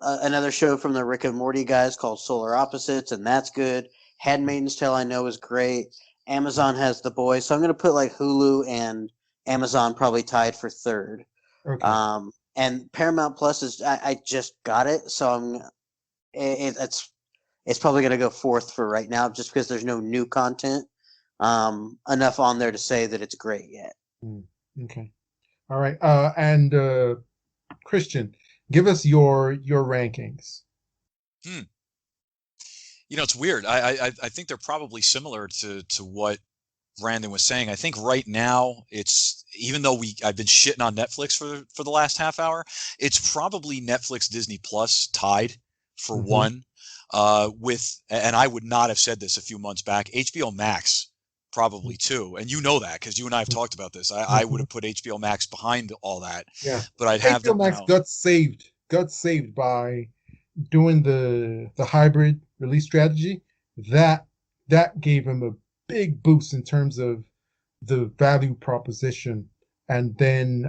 another show from the Rick and Morty guys called Solar Opposites, and that's good. Handmaid's Tale I know is great. Amazon has The Boys, so I'm going to put like Hulu and Amazon probably tied for third. Okay. And Paramount Plus is I just got it, so it's probably going to go fourth for right now, just because there's no new content enough on there to say that it's great yet. Okay. All right. And Christian, give us your rankings. It's weird. I think they're probably similar to what Brandon was saying. I think right now it's, even though I've been shitting on Netflix for the last half hour, it's probably Netflix, Disney Plus tied for one, and I would not have said this a few months back, HBOmax probably two. And you know that because you and I have talked about this. I would have put HBOmax behind all that. Yeah. But I'd have HBOmax got saved by doing the hybrid release strategy. That gave him a big boost in terms of the value proposition, and then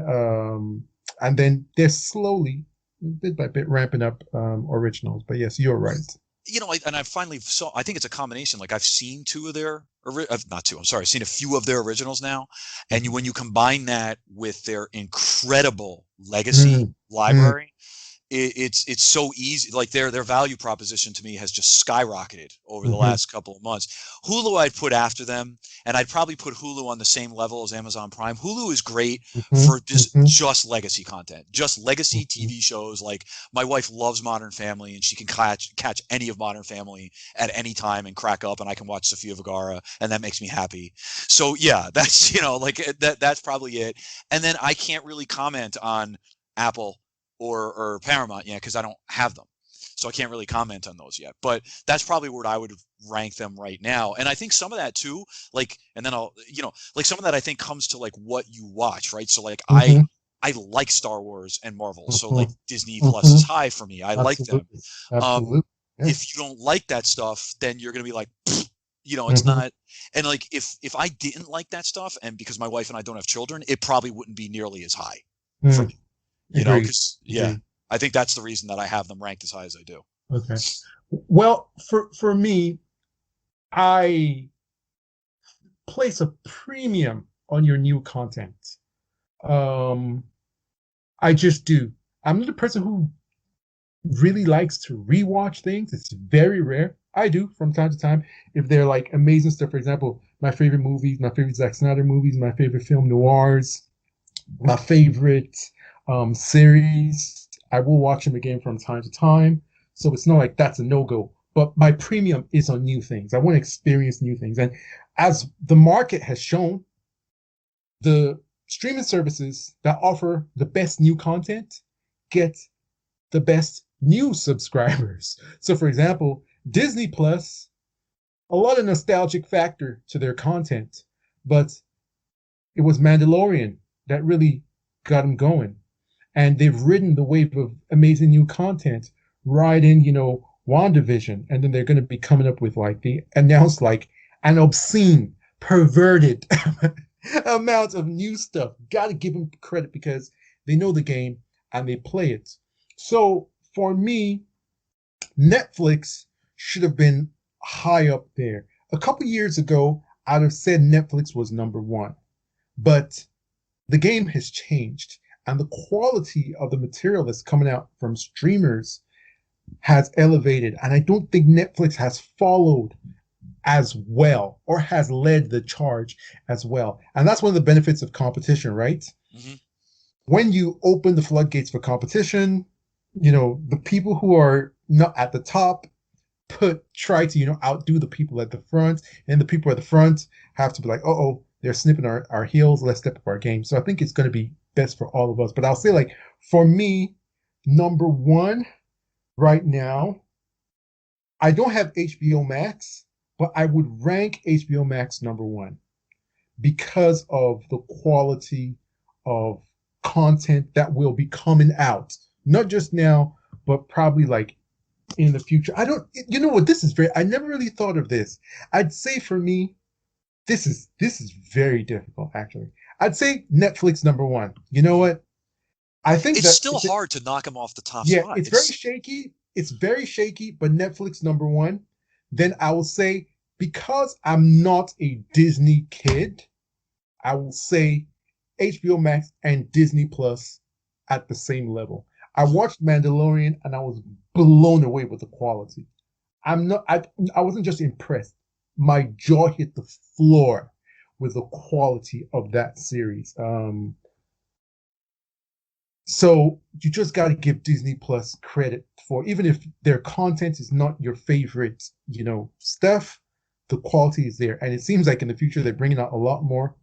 they're slowly, bit by bit, ramping up originals. But yes, you're right. And I finally saw, I think it's a combination. Like, I've seen I've seen a few of their originals now, and when you combine that with their incredible legacy library, it's so easy. Like, their value proposition to me has just skyrocketed over the last couple of months. Hulu I'd put after them, and I'd probably put Hulu on the same level as Amazon Prime. Hulu is great for just legacy content, just legacy TV shows. Like, my wife loves Modern Family, and she can catch any of Modern Family at any time and crack up, and I can watch Sofia Vergara, and that makes me happy. So yeah, that's that's probably it. And then I can't really comment on Apple or Paramount yet because I don't have them, so I can't really comment on those yet. But that's probably where I would rank them right now. And I think some of that too, like, and then I'll, some of that I think comes to like what you watch, right? So like I like Star Wars and Marvel, so like Disney Plus is high for me. I like them. Absolutely. Yeah. If you don't like that stuff, then you're gonna be like, it's not. And like if I didn't like that stuff, and because my wife and I don't have children, it probably wouldn't be nearly as high for me. Because I think that's the reason that I have them ranked as high as I do. Okay. Well, for me, I place a premium on your new content. I just do. I'm not a person who really likes to rewatch things. It's very rare. I do from time to time if they're like amazing stuff. For example, my favorite movies, my favorite Zack Snyder movies, my favorite film noirs, my favorite series. I will watch them again from time to time. So it's not like that's a no-go. But my premium is on new things. I want to experience new things. And as the market has shown, the streaming services that offer the best new content get the best new subscribers. So for example, Disney Plus, a lot of nostalgic factor to their content, but it was Mandalorian that really got them going. And they've ridden the wave of amazing new content right in, WandaVision. And then they're going to be coming up with they announced an obscene, perverted amount of new stuff. Got to give them credit because they know the game and they play it. So for me, Netflix should have been high up there. A couple years ago, I'd have said Netflix was number one. But the game has changed, and the quality of the material that's coming out from streamers has elevated. And I don't think Netflix has followed as well or has led the charge as well. And that's one of the benefits of competition, right? Mm-hmm. When you open the floodgates for competition, the people who are not at the top try to, outdo the people at the front, and the people at the front have to be like, oh, they're snipping our heels. Let's step up our game. So I think it's going to be best for all of us. But I'll say, for me, number one right now, I don't have HBOmax, but I would rank HBOmax number one because of the quality of content that will be coming out, not just now, but probably in the future. You know what? I never really thought of this. I'd say for me, this is very difficult, actually. I'd say Netflix number one. You know what? I think it's still hard to knock them off the top spot. Yeah, it's very shaky. It's very shaky, but Netflix number one. Then I will say, because I'm not a Disney kid, I will say HBO Max and Disney Plus at the same level. I watched Mandalorian and I was blown away with the quality. I wasn't just impressed. My jaw hit the floor with the quality of that series. So you just got to give Disney Plus credit for, even if their content is not your favorite, stuff, the quality is there. And it seems like in the future, they're bringing out a lot more.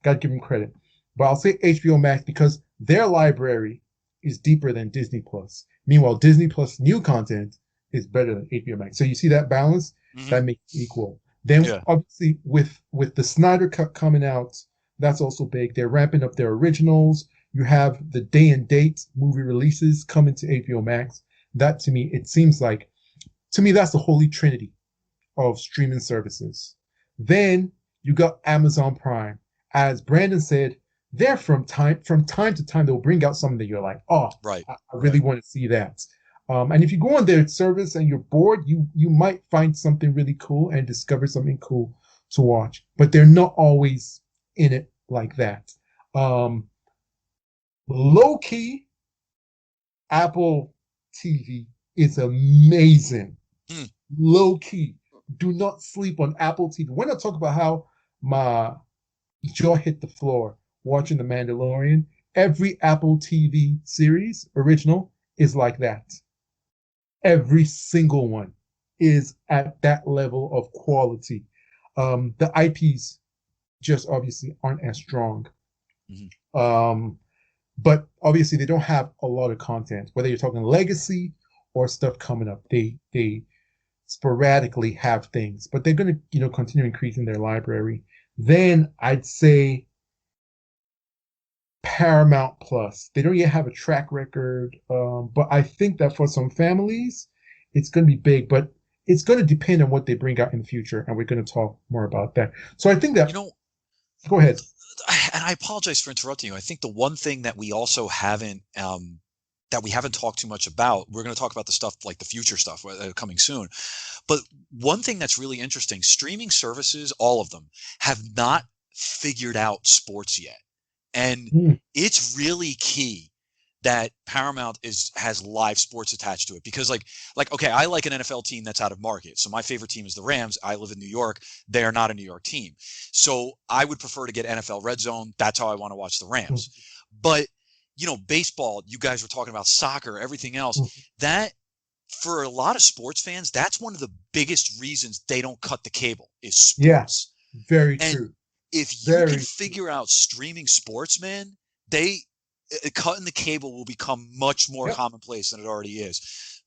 Got to give them credit. But I'll say HBO Max because their library is deeper than Disney Plus. Meanwhile, Disney Plus new content is better than HBO Max. So you see that balance? Mm-hmm. That makes it equal. Then obviously with the Snyder Cut coming out, that's also big. They're ramping up their originals. You have the day and date movie releases coming to HBO Max. That to me, it seems like, that's the holy trinity of streaming services. Then you got Amazon Prime. As Brandon said, they're from time to time, they'll bring out something that you're like, right. I really want to see that. And if you go on their service and you're bored, you might find something really cool and discover something cool to watch. But they're not always in it like that. Low key, Apple TV is amazing. Low key. Do not sleep on Apple TV. When I talk about how my jaw hit the floor watching The Mandalorian, every Apple TV series, original, is like that. Every single one is at that level of quality. The IPs just obviously aren't as strong. Mm-hmm. But obviously they don't have a lot of content, whether you're talking legacy or stuff coming up. They sporadically have things, but they're going to, continue increasing their library. Then I'd say Paramount Plus. They don't yet have a track record, but I think that for some families, it's going to be big, but it's going to depend on what they bring out in the future, and we're going to talk more about that. So I think that... Go ahead. And I apologize for interrupting you. I think the one thing that we also haven't that we haven't talked too much about. We're going to talk about the stuff like the future stuff coming soon. But one thing that's really interesting, streaming services, all of them, have not figured out sports yet. And it's really key that Paramount has live sports attached to it, because like okay, I like an NFL team that's out of market. So my favorite team is the Rams. I live in New York. They are not a New York team. So I would prefer to get NFL Red Zone. That's how I want to watch the Rams. But baseball, you guys were talking about soccer, everything else, that for a lot of sports fans, that's one of the biggest reasons they don't cut the cable is sports. Yeah, very true. If you can figure out streaming sports, man, cutting the cable will become much more commonplace than it already is.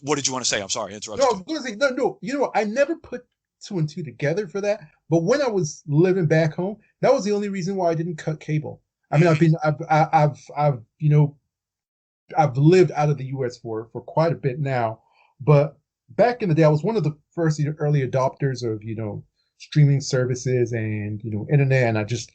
What did you want to say? I'm sorry, I interrupted. No, I was going to say, no. You know what? I never put two and two together for that. But when I was living back home, that was the only reason why I didn't cut cable. I mean, I've lived out of the U.S. for quite a bit now. But back in the day, I was one of the first early adopters of streaming services and internet, and I just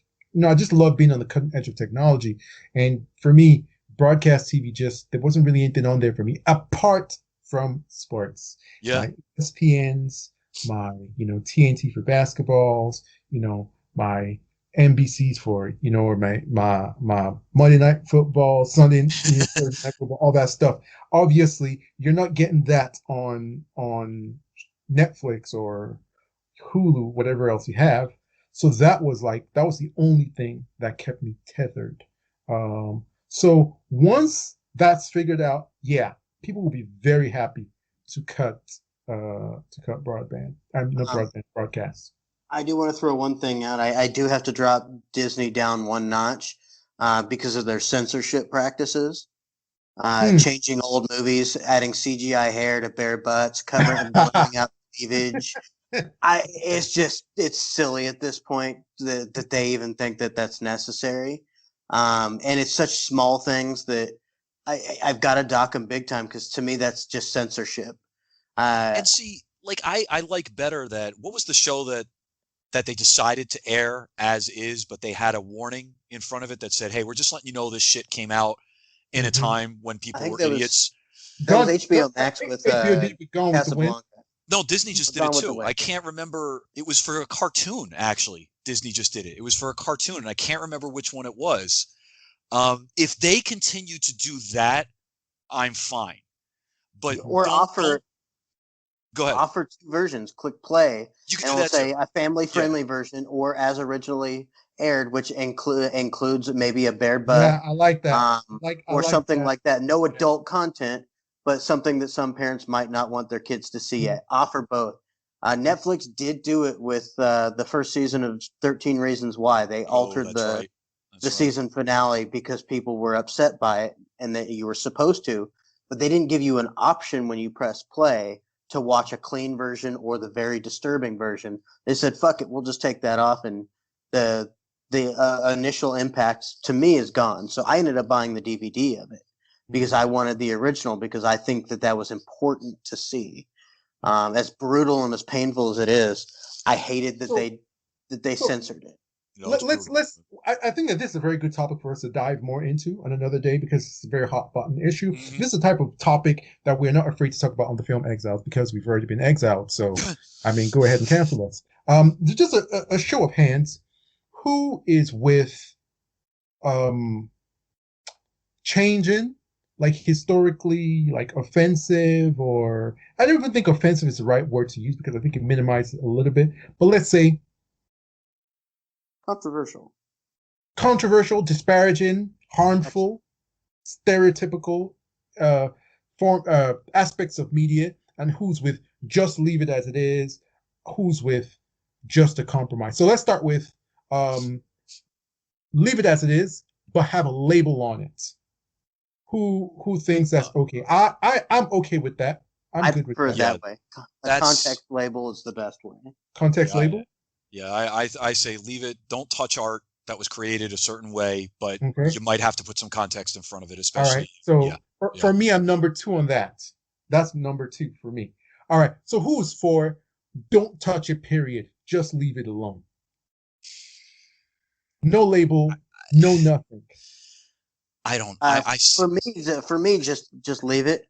love being on the cutting edge of technology. And for me, broadcast TV, there wasn't really anything on there for me apart from sports. Yeah, my ESPNs, my TNT for basketballs, my NBCs for or my Monday Night Football, Sunday Night Football, all that stuff. Obviously, you're not getting that on Netflix or Hulu, whatever else you have. So that was the only thing that kept me tethered. So once that's figured out, people will be very happy to cut broadband. Not broadband, broadcast. I do want to throw one thing out. I do have to drop Disney down one notch because of their censorship practices. Changing old movies, adding CGI hair to bare butts, covering and blurring out cleavage. It's silly at this point that they even think that that's necessary. And it's such small things that I've got to dock them big time, because to me that's just censorship. And see, I like better that, what was the show that they decided to air as is, but they had a warning in front of it that said, hey, we're just letting you know this shit came out in a time when people were idiots. That was HBOmax with Casablanca. No, Disney just did it too. I can't remember. It was for a cartoon, actually. Disney just did it. It was for a cartoon, and I can't remember which one it was. If they continue to do that, I'm fine. But go ahead. Offer two versions. Click play. You can and do we'll that say too. A family-friendly version, or as originally aired, which includes maybe a bare butt. Yeah, I like that. Or something like that. No adult content, but something that some parents might not want their kids to see yet. Offer both. Netflix did do it with the first season of 13 Reasons Why. They altered the season finale because people were upset by it, and that you were supposed to, but they didn't give you an option when you press play to watch a clean version or the very disturbing version. They said, fuck it, we'll just take that off, and the initial impact to me is gone. So I ended up buying the DVD of it because I wanted the original, because I think that was important to see. As brutal and as painful as it is, I hated that they censored it. I think that this is a very good topic for us to dive more into on another day, because it's a very hot button issue. This is the type of topic that we're not afraid to talk about on the film Exiles, because we've already been exiled. So, I mean, go ahead and cancel us. Just a show of hands. Who is with changing, historically, offensive, or I don't even think offensive is the right word to use, because I think it minimizes it a little bit. But let's say controversial, disparaging, harmful, stereotypical aspects of media, and who's with just leave it as it is, who's with just a compromise. So let's start with leave it as it is, but have a label on it. Who thinks that's okay? I'm okay with that. I'm good with that. I prefer it that way. A context label is the best way. Context label? Yeah, I say leave it. Don't touch art that was created a certain way, but you might have to put some context in front of it, especially. All right. So for me, I'm number 2 on that. That's number 2 for me. All right. So who's for don't touch it, period. Just leave it alone. No label, no nothing. I don't. For me, just leave it.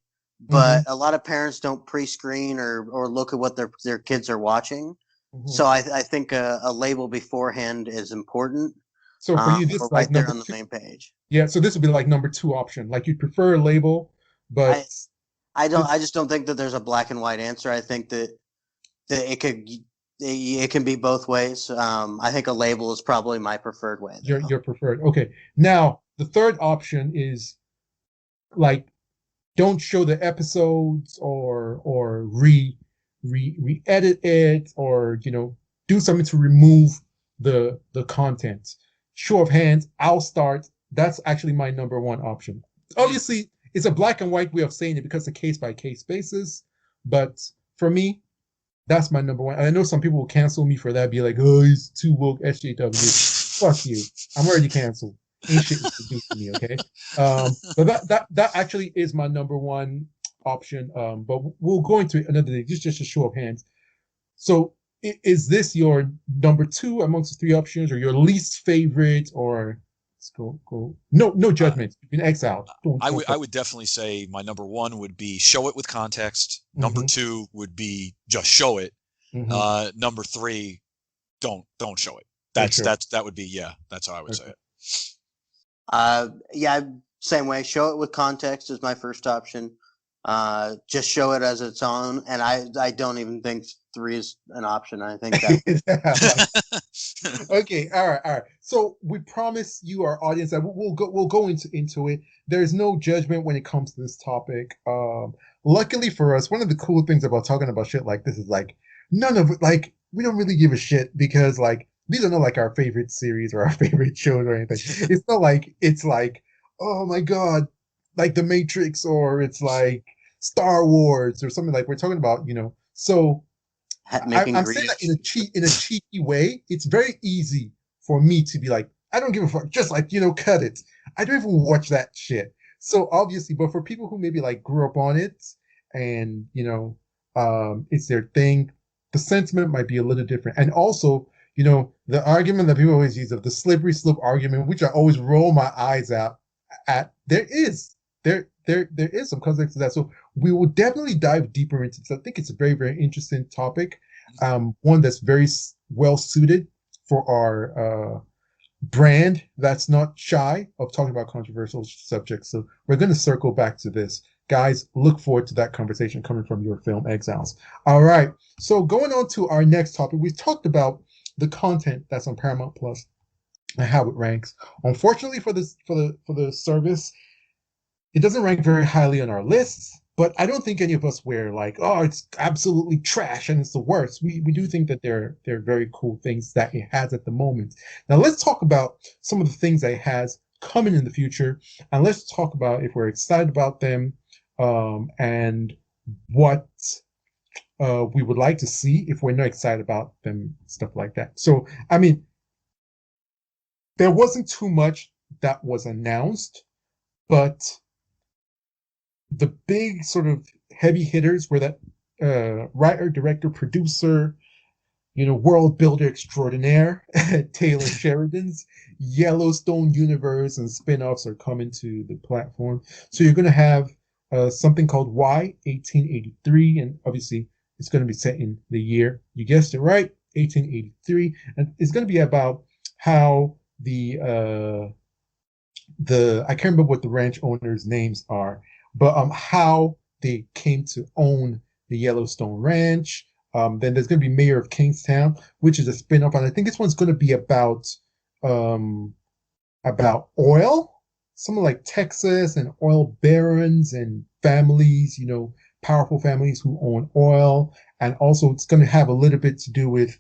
But a lot of parents don't pre-screen or look at what their kids are watching. So I think a label beforehand is important. So for you, this or is like right there number on the two. main page. Yeah, so this would be like number 2 option. Like you prefer a label, but I just don't think that there's a black and white answer. I think that it can be both ways. I think a label is probably my preferred way. your preferred. Okay. Now the third option is like don't show the episodes or re-edit it, or do something to remove the content. Show of hands, I'll start. That's actually my number 1 option. Obviously, it's a black and white way of saying it because it's a case-by-case basis, but for me, that's my number 1. And I know some people will cancel me for that, be like, oh, he's too woke, SJW. Fuck you. I'm already canceled. Ain't shit to do to me, okay? But that actually is my number 1 option. But we'll go into another day, just a show of hands. So is this your number 2 amongst the 3 options, or your least favorite, or let's go. No judgment. You've been exiled. I would definitely say my number 1 would be show it with context. Number 2 would be just show it. Number 3, don't show it. That would be that's how I would say it. Same way. Show it with context is my first option. Just show it as its own, and I don't even think 3 is an option. I think that. Okay, all right. So we promise you, our audience, that we'll go into it. There's no judgment when it comes to this topic. Luckily for us, one of the cool things about talking about shit like this is like none of it, like we don't really give a shit, because like these are not like our favorite series or our favorite shows or anything. It's not like it's like, oh my god, like The Matrix, or it's like Star Wars or something. Like we're talking about, So I'm saying that in a cheeky way. It's very easy for me to be like, I don't give a fuck, just like, cut it. I don't even watch that shit. So obviously, but for people who maybe like grew up on it and it's their thing, the sentiment might be a little different. And also, the argument that people always use of the slippery slope argument, which I always roll my eyes at, there is some context to that. So we will definitely dive deeper into this. I think it's a very, very interesting topic. One that's very well suited for our brand that's not shy of talking about controversial subjects. So we're going to circle back to this. Guys, look forward to that conversation coming from your film Exiles. All right. So going on to our next topic, we've talked about the content that's on Paramount Plus and how it ranks. Unfortunately for the service, it doesn't rank very highly on our lists, but I don't think any of us were like, oh, it's absolutely trash and it's the worst. We do think that they're very cool things that it has at the moment. Now let's talk about some of the things that it has coming in the future, and let's talk about if we're excited about them, and what we would like to see if we're not excited about them, stuff like that. So, I mean, there wasn't too much that was announced, but the big sort of heavy hitters were that writer, director, producer, world builder extraordinaire, Taylor Sheridan's Yellowstone universe and spin-offs are coming to the platform. So you're going to have something called Y 1883, and obviously it's going to be set in the year, you guessed it right, 1883, and it's going to be about how the I can't remember what the ranch owners' names are, but how they came to own the Yellowstone Ranch. Then there's going to be Mayor of Kingstown, which is a spin-off, and I think this one's going to be about oil, something like Texas and oil barons and families, powerful families who own oil, and also it's going to have a little bit to do with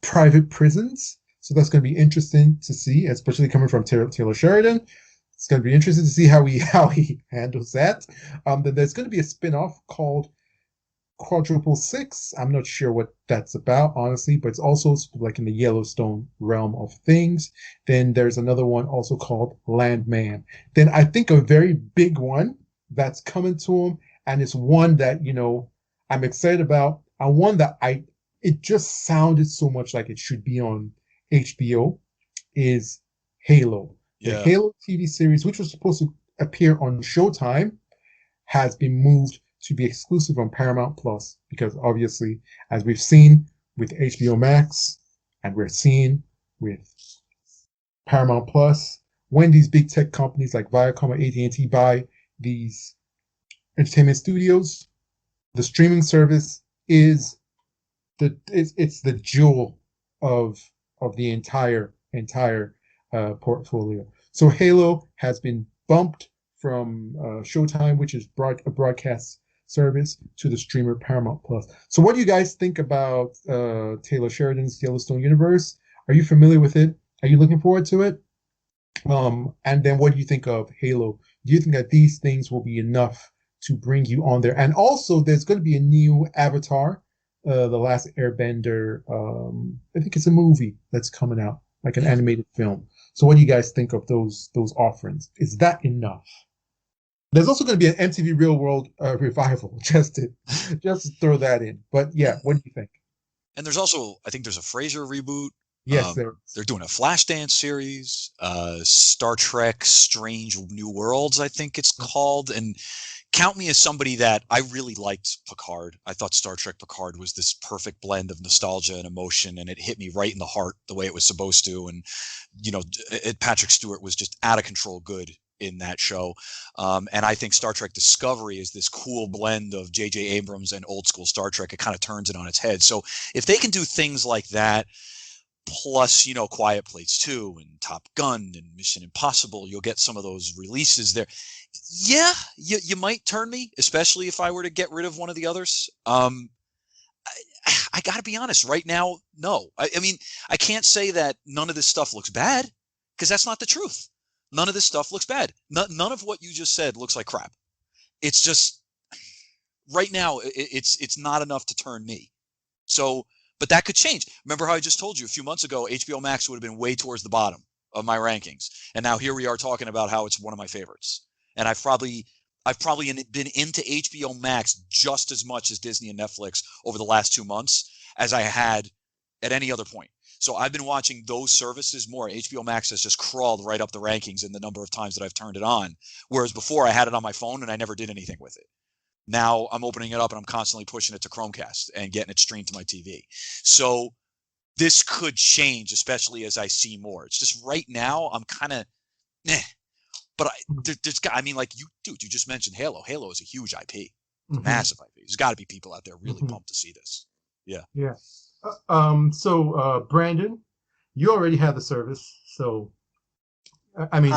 private prisons. So that's going to be interesting to see, especially coming from Taylor Sheridan. It's going to be interesting to see how he handles that. Then there's going to be a spin-off called Quadruple Six. I'm not sure what that's about, honestly, but it's also like in the Yellowstone realm of things. Then there's another one also called Landman. Then I think a very big one that's coming to him, and it's one that, I'm excited about, and one that it just sounded so much like it should be on HBO, is Halo. The Yeah. Halo TV series, which was supposed to appear on Showtime, has been moved to be exclusive on Paramount Plus because obviously, as we've seen with HBOmax and we're seeing with Paramount Plus, when these big tech companies like Viacom or AT&T buy these entertainment studios, the streaming service is it's the jewel of the entire portfolio. So Halo has been bumped from Showtime, which is a broadcast service, to the streamer Paramount Plus. So what do you guys think about Taylor Sheridan's Yellowstone universe? Are you familiar with it? Are you looking forward to it? And then what do you think of Halo? Do you think that these things will be enough to bring you on there? And also, there's going to be a new Avatar, The Last Airbender. I think it's a movie that's coming out, like an animated film. So what do you guys think of those offerings? Is that enough? There's also going to be an MTV Real World revival, just to throw that in. But yeah, what do you think? And there's also, I think there's a Frasier reboot. Yes, they're doing a Flashdance series, Star Trek Strange New Worlds, I think it's called. And count me as somebody that I really liked Picard. I thought Star Trek Picard was this perfect blend of nostalgia and emotion, and it hit me right in the heart the way it was supposed to. And, Patrick Stewart was just out of control good in that show. And I think Star Trek Discovery is this cool blend of J.J. Abrams and old school Star Trek. It kind of turns it on its head. So if they can do things like that, plus, Quiet Place 2 and Top Gun and Mission Impossible, you'll get some of those releases there. Yeah, you might turn me, especially if I were to get rid of one of the others. I got to be honest, right now, no. I mean, I can't say that none of this stuff looks bad, because that's not the truth. None of this stuff looks bad. None of what you just said looks like crap. It's just, right now, it's not enough to turn me. So, but that could change. Remember how I just told you a few months ago, HBO Max would have been way towards the bottom of my rankings. And now here we are talking about how it's one of my favorites. And I've probably been into HBO Max just as much as Disney and Netflix over the last 2 months as I had at any other point. So I've been watching those services more. HBO Max has just crawled right up the rankings in the number of times that I've turned it on. Whereas before I had it on my phone and I never did anything with it. Now I'm opening it up and I'm constantly pushing it to Chromecast and getting it streamed to my TV. So this could change, especially as I see more. It's just right now I'm kind of, But you just mentioned Halo. Halo is a huge IP, it's a massive IP. There's got to be people out there really pumped to see this. Yeah. Yeah. So Brandon, you already have the service. So, I mean,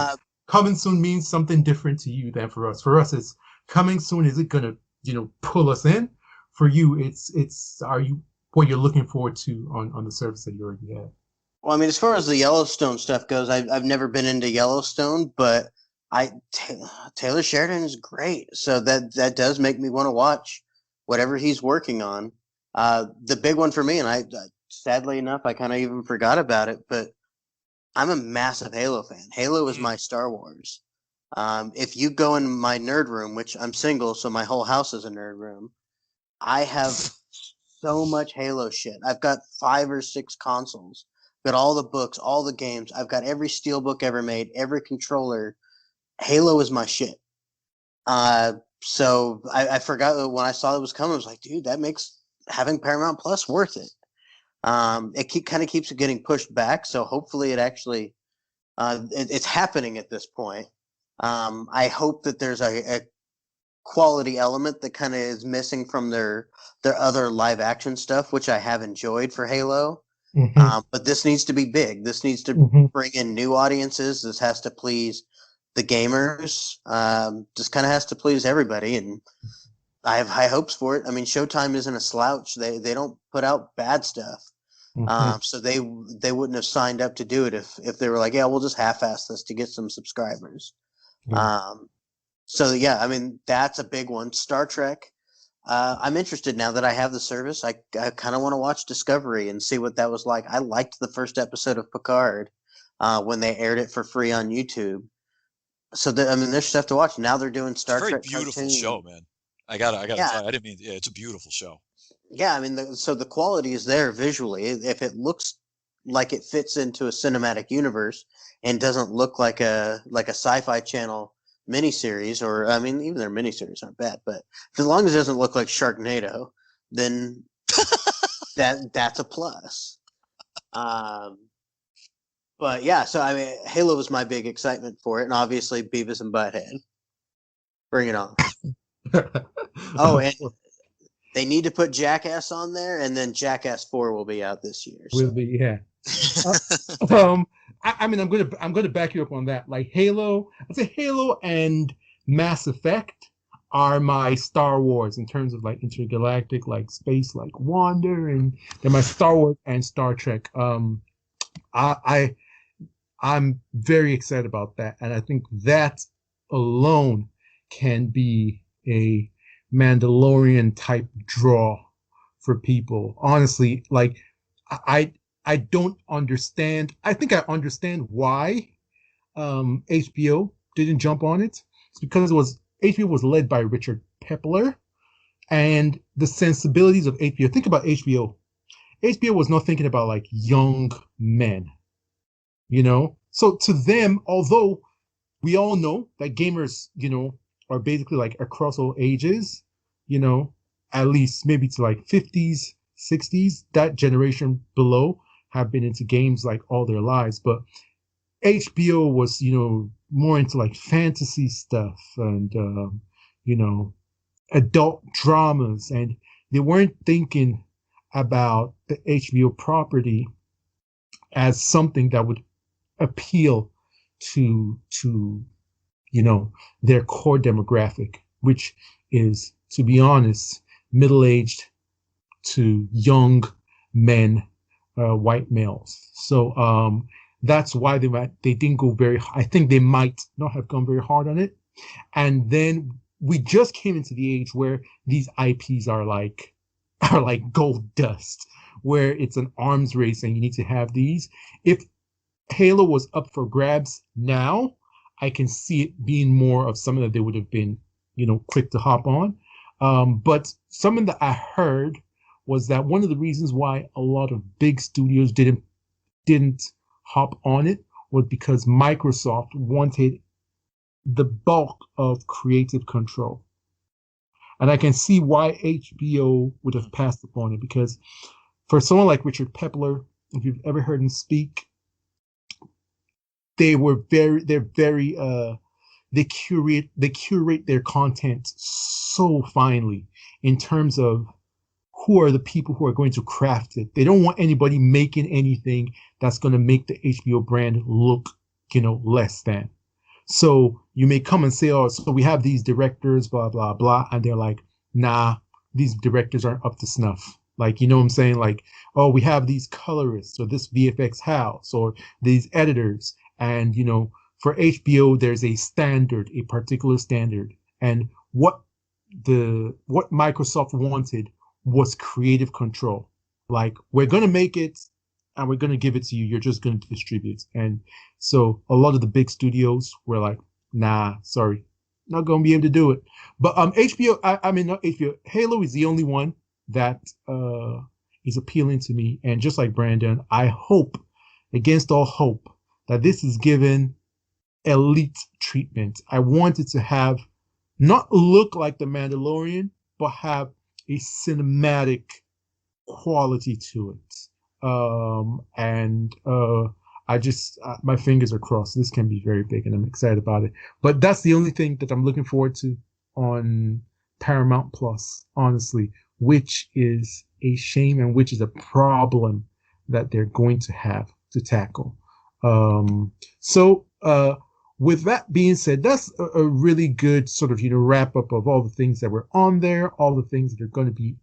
coming soon means something different to you than for us. For us, it's coming soon. Is it gonna, pull us in? For you, it's are you what you're looking forward to on the service that you already have? Well, I mean, as far as the Yellowstone stuff goes, I've never been into Yellowstone, but Taylor Sheridan is great, so that does make me want to watch whatever he's working on. The big one for me, and I sadly enough, I kind of even forgot about it, but I'm a massive Halo fan. Halo is my Star Wars. If you go in my nerd room, which I'm single, so my whole house is a nerd room, I have so much Halo shit. I've got 5 or 6 consoles. I've got all the books, all the games. I've got every steelbook ever made, every controller. Halo is my shit. So I forgot that when I saw it was coming, I was like, dude, that makes having Paramount Plus worth it. It kind of keeps it getting pushed back, so hopefully it actually it's happening at this point. I hope that there's a quality element that kind of is missing from their other live action stuff, which I have enjoyed for Halo. But this needs to be big. This needs to bring in new audiences. This has to please the gamers. Just kind of has to please everybody, and I have high hopes for it. I mean, Showtime isn't a slouch. They don't put out bad stuff. So they wouldn't have signed up to do it if they were like, yeah, we'll just half-ass this to get some subscribers. So yeah, I mean, that's a big one. Star Trek. I'm interested now that I have the service. I kind of want to watch Discovery and see what that was like. I liked the first episode of Picard when they aired it for free on YouTube. So there's stuff to watch. Now they're doing Star Trek. It's a very beautiful show, man. I gotta tell you, I didn't mean, it's a beautiful show. Yeah, I mean, so the quality is there visually. If it looks like it fits into a cinematic universe and doesn't look like a Sci-Fi Channel miniseries, or I mean, even their miniseries aren't bad, but as long as it doesn't look like Sharknado, then that's a plus. But yeah, so I mean, Halo was my big excitement for it, and obviously Beavis and Butthead. Bring it on. Oh, and they need to put Jackass on there, and then Jackass 4 will be out this year. So. Will be, yeah. I mean, I'm gonna back you up on that. Like Halo, I'd say Halo and Mass Effect are my Star Wars in terms of like intergalactic, like space, like Wander, and they're my Star Wars and Star Trek. I'm very excited about that, and I think that alone can be a Mandalorian type draw for people. Honestly, like I don't understand. I think I understand why HBO didn't jump on it. It's because HBO was led by Richard Pepler, and the sensibilities of HBO. Think about HBO. HBO was not thinking about like young men, you know? So to them, although we all know that gamers, you know, are basically like across all ages, you know, at least maybe to like 50s, 60s, that generation below have been into games like all their lives. But HBO was, you know, more into like fantasy stuff and, you know, adult dramas. And they weren't thinking about the HBO property as something that would appeal to you know, their core demographic, which is, to be honest, middle-aged to young men, white males. So that's why they didn't go very. I think they might not have gone very hard on it. And then we just came into the age where these IPs are like gold dust, where it's an arms race and you need to have these. If Halo was up for grabs now, I can see it being more of something that they would have been, you know, quick to hop on. But something that I heard was that one of the reasons why a lot of big studios didn't hop on it was because Microsoft wanted the bulk of creative control. And I can see why HBO would have passed upon it, because for someone like Richard Pepler, if you've ever heard him speak, they curate their content so finely in terms of who are the people who are going to craft it. They don't want anybody making anything that's going to make the HBO brand look, you know, less than. So you may come and say, oh, so we have these directors, blah, blah, blah. And they're like, nah, these directors aren't up to snuff. Like, you know what I'm saying? Like, oh, we have these colorists or this VFX house or these editors. And, you know, for HBO, there's a standard, a particular standard. And what Microsoft wanted was creative control. Like, we're going to make it and we're going to give it to you. You're just going to distribute. And so a lot of the big studios were like, nah, sorry, not going to be able to do it. But HBO, I mean, not HBO, Halo is the only one that is appealing to me. And just like Brandon, I hope, against all hope, that this is given elite treatment. I want it to have, not look like The Mandalorian, but have a cinematic quality to it. I just, my fingers are crossed. This can be very big and I'm excited about it. But that's the only thing that I'm looking forward to on Paramount Plus, honestly, which is a shame and which is a problem that they're going to have to tackle. With that being said, that's a really good sort of, you know, wrap up of all the things that were on there, all the things that are going to be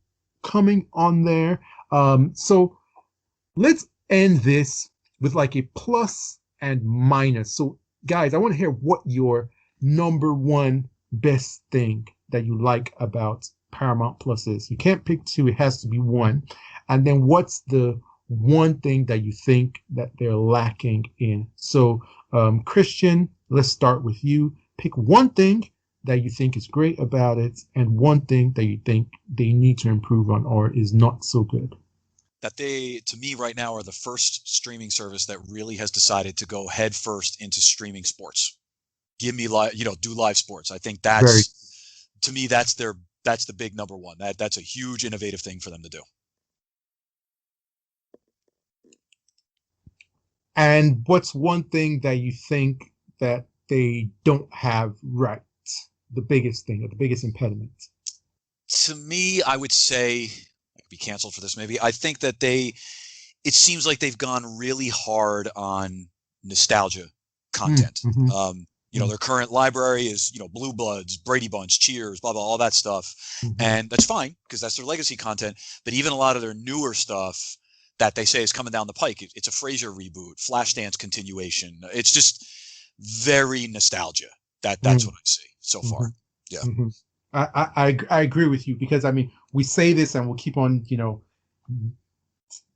coming on there. So let's end this with like a plus and minus. So guys, I want to hear what your number one best thing that you like about Paramount Plus is. You can't pick two, it has to be one. And then what's the one thing that you think that they're lacking in? So Christian, let's start with you. Pick one thing that you think is great about it and one thing that you think they need to improve on or is not so good. that they, to me right now, are the first streaming service that really has decided to go head first into streaming sports. Give me do live sports. I think Very. to me, that's the big number one. That's a huge innovative thing for them to do. And what's one thing that you think that they don't have right? The biggest thing, or the biggest impediment? To me, I would say, I could be canceled for this maybe. I think that it seems like they've gone really hard on nostalgia content. Mm-hmm. Their current library is, Blue Bloods, Brady Bunch, Cheers, blah, blah, all that stuff. Mm-hmm. And that's fine because that's their legacy content. But even a lot of their newer stuff that they say is coming down the pike, it's a Frasier reboot, Flashdance continuation. It's just very nostalgia. That's what I see so far. Yeah. Mm-hmm. I agree with you, because I mean, we say this and we'll keep on,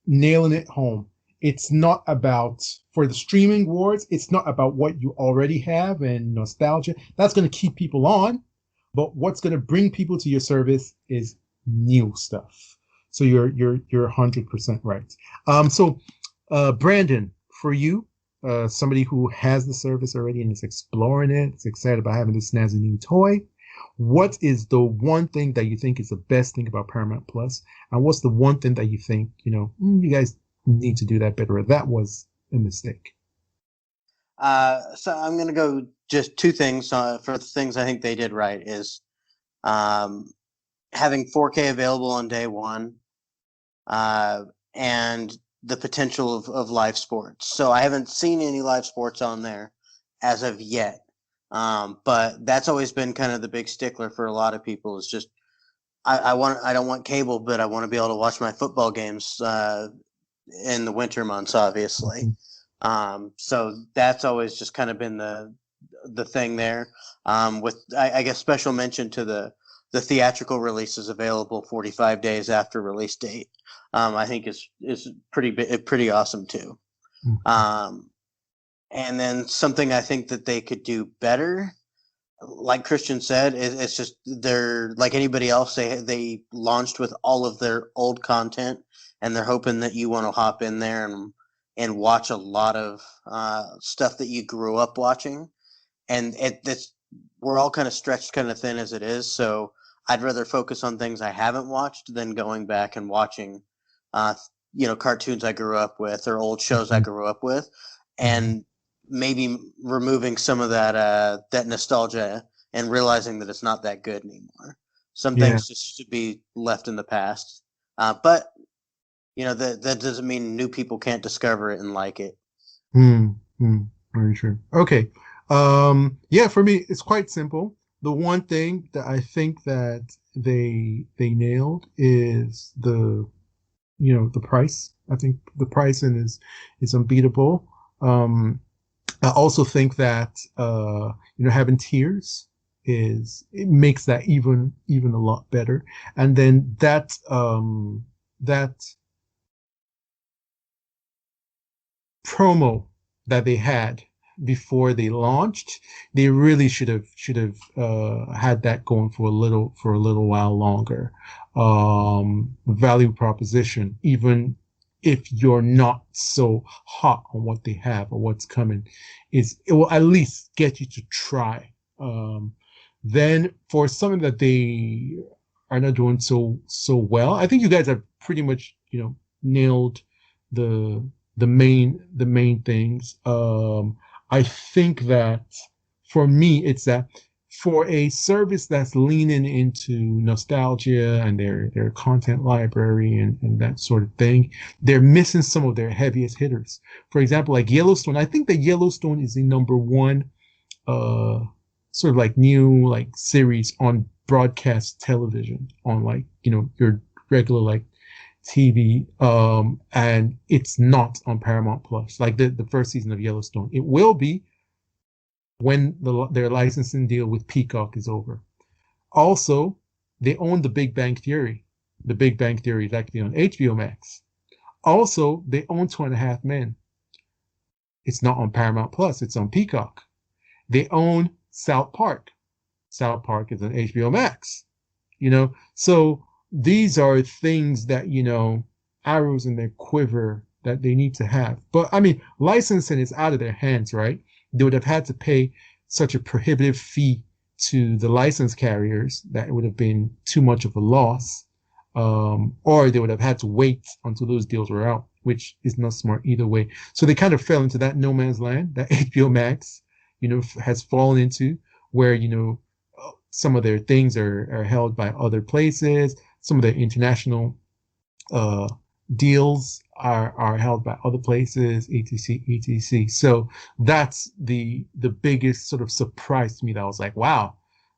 nailing it home. It's not about, for the streaming wars, it's not about what you already have and nostalgia. That's going to keep people on, but what's going to bring people to your service is new stuff. So you're 100% right. So Brandon, for you, somebody who has the service already and is exploring it, is excited about having this snazzy new toy, what is the one thing that you think is the best thing about Paramount Plus? And what's the one thing that you think, you guys need to do that better, or that was a mistake? So I'm going to go just two things. For the things I think they did right is having 4K available on day one, and the potential of live sports. So I haven't seen any live sports on there as of yet. But that's always been kind of the big stickler for a lot of people, is just, I don't want cable, but I want to be able to watch my football games, in the winter months, obviously. So that's always just kind of been the thing there. With, I guess, special mention to the theatrical releases available 45 days after release date. I think is pretty awesome too. And then something I think that they could do better, like Christian said, it's just, they're like anybody else. They launched with all of their old content, and they're hoping that you want to hop in there and watch a lot of stuff that you grew up watching. And we're all kind of stretched kind of thin as it is. So I'd rather focus on things I haven't watched than going back and watching, cartoons I grew up with or old shows I grew up with, and maybe removing some of that nostalgia and realizing that it's not that good anymore. Some things just should be left in the past. But that doesn't mean new people can't discover it and like it. Very true. Okay. For me, it's quite simple. The one thing that I think that they nailed is the price. I think the pricing is unbeatable. I also think that having tiers it makes that even a lot better. And then that promo that they had before they launched, they really should have had that going for a little while longer. Value proposition, even if you're not so hot on what they have or what's coming, it will at least get you to try. Then for something that they are not doing so well, I think you guys have pretty much nailed the main things. I think that for me, it's that for a service that's leaning into nostalgia and their content library and that sort of thing, they're missing some of their heaviest hitters. For example, like Yellowstone, I think that Yellowstone is the number one sort of like new like series on broadcast television, on your regular like TV, and it's not on Paramount Plus. Like the first season of Yellowstone, it will be when their licensing deal with Peacock is over. Also, they own The Big Bang Theory. The Big Bang Theory is actually on HBOmax. Also, they own 2.5 Men. It's not on Paramount Plus. It's on Peacock. They own South Park. South Park is on HBOmax. So these are things that, arrows in their quiver that they need to have. But I mean, licensing is out of their hands, right? They would have had to pay such a prohibitive fee to the license carriers that it would have been too much of a loss. Or they would have had to wait until those deals were out, which is not smart either way. So they kind of fell into that no man's land that HBOmax, has fallen into, where, some of their things are held by other places. Some of their international deals are held by other places, etc. So that's the biggest sort of surprise to me, that I was like, wow,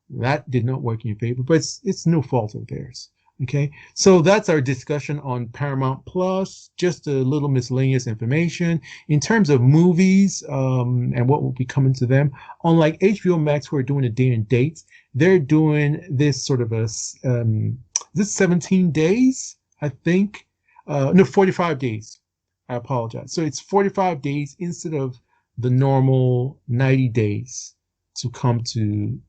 that did not work in your favor, but it's no fault of theirs. Okay, so that's our discussion on Paramount Plus. Just a little miscellaneous information in terms of movies and what will be coming to them. Unlike HBO Max, who are doing a day and date, they're doing this sort of this 17 days, I think. No, 45 days. I apologize. So it's 45 days instead of the normal 90 days to come to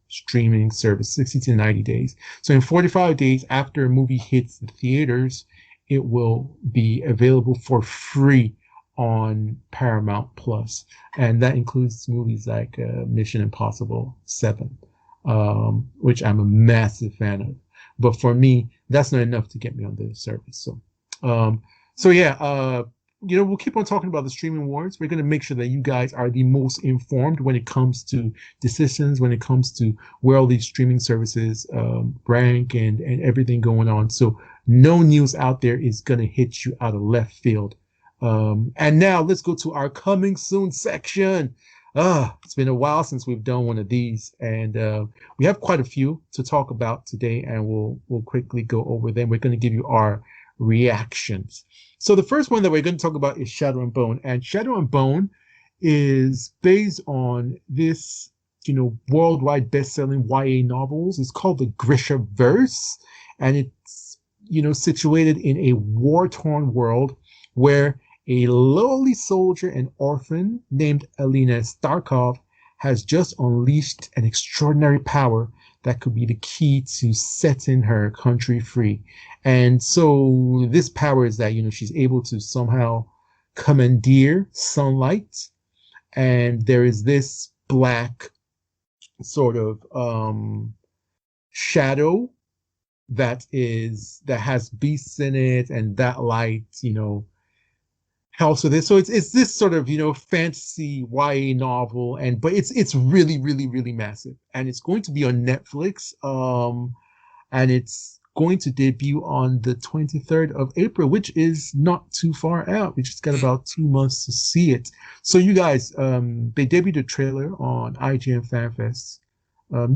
streaming service, 60 to 90 days. So in 45 days after a movie hits the theaters, it will be available for free on Paramount Plus. And that includes movies like Mission Impossible 7, which I'm a massive fan of. But for me, that's not enough to get me on the service. So yeah, we'll keep on talking about the streaming wars. We're going to make sure that you guys are the most informed when it comes to decisions, when it comes to where all these streaming services rank and everything going on. So no news out there is going to hit you out of left field. And now let's go to our coming soon section. It's been a while since we've done one of these, and we have quite a few to talk about today, and we'll quickly go over them. We're going to give you our reactions. So the first one that we're going to talk about is Shadow and Bone, and Shadow and Bone is based on this, worldwide best-selling YA novels. It's called the Grishaverse, and it's, situated in a war-torn world where a lowly soldier and orphan named Alina Starkov has just unleashed an extraordinary power that could be the key to setting her country free. And so this power is that, she's able to somehow commandeer sunlight. And there is this black sort of shadow that has beasts in it, and that light, helps with it. So it's this sort of, fantasy YA novel, but it's really, really, really massive. And it's going to be on Netflix. And it's going to debut on the 23rd of April, which is not too far out. We just got about 2 months to see it. So you guys, they debuted a trailer on IGN FanFest.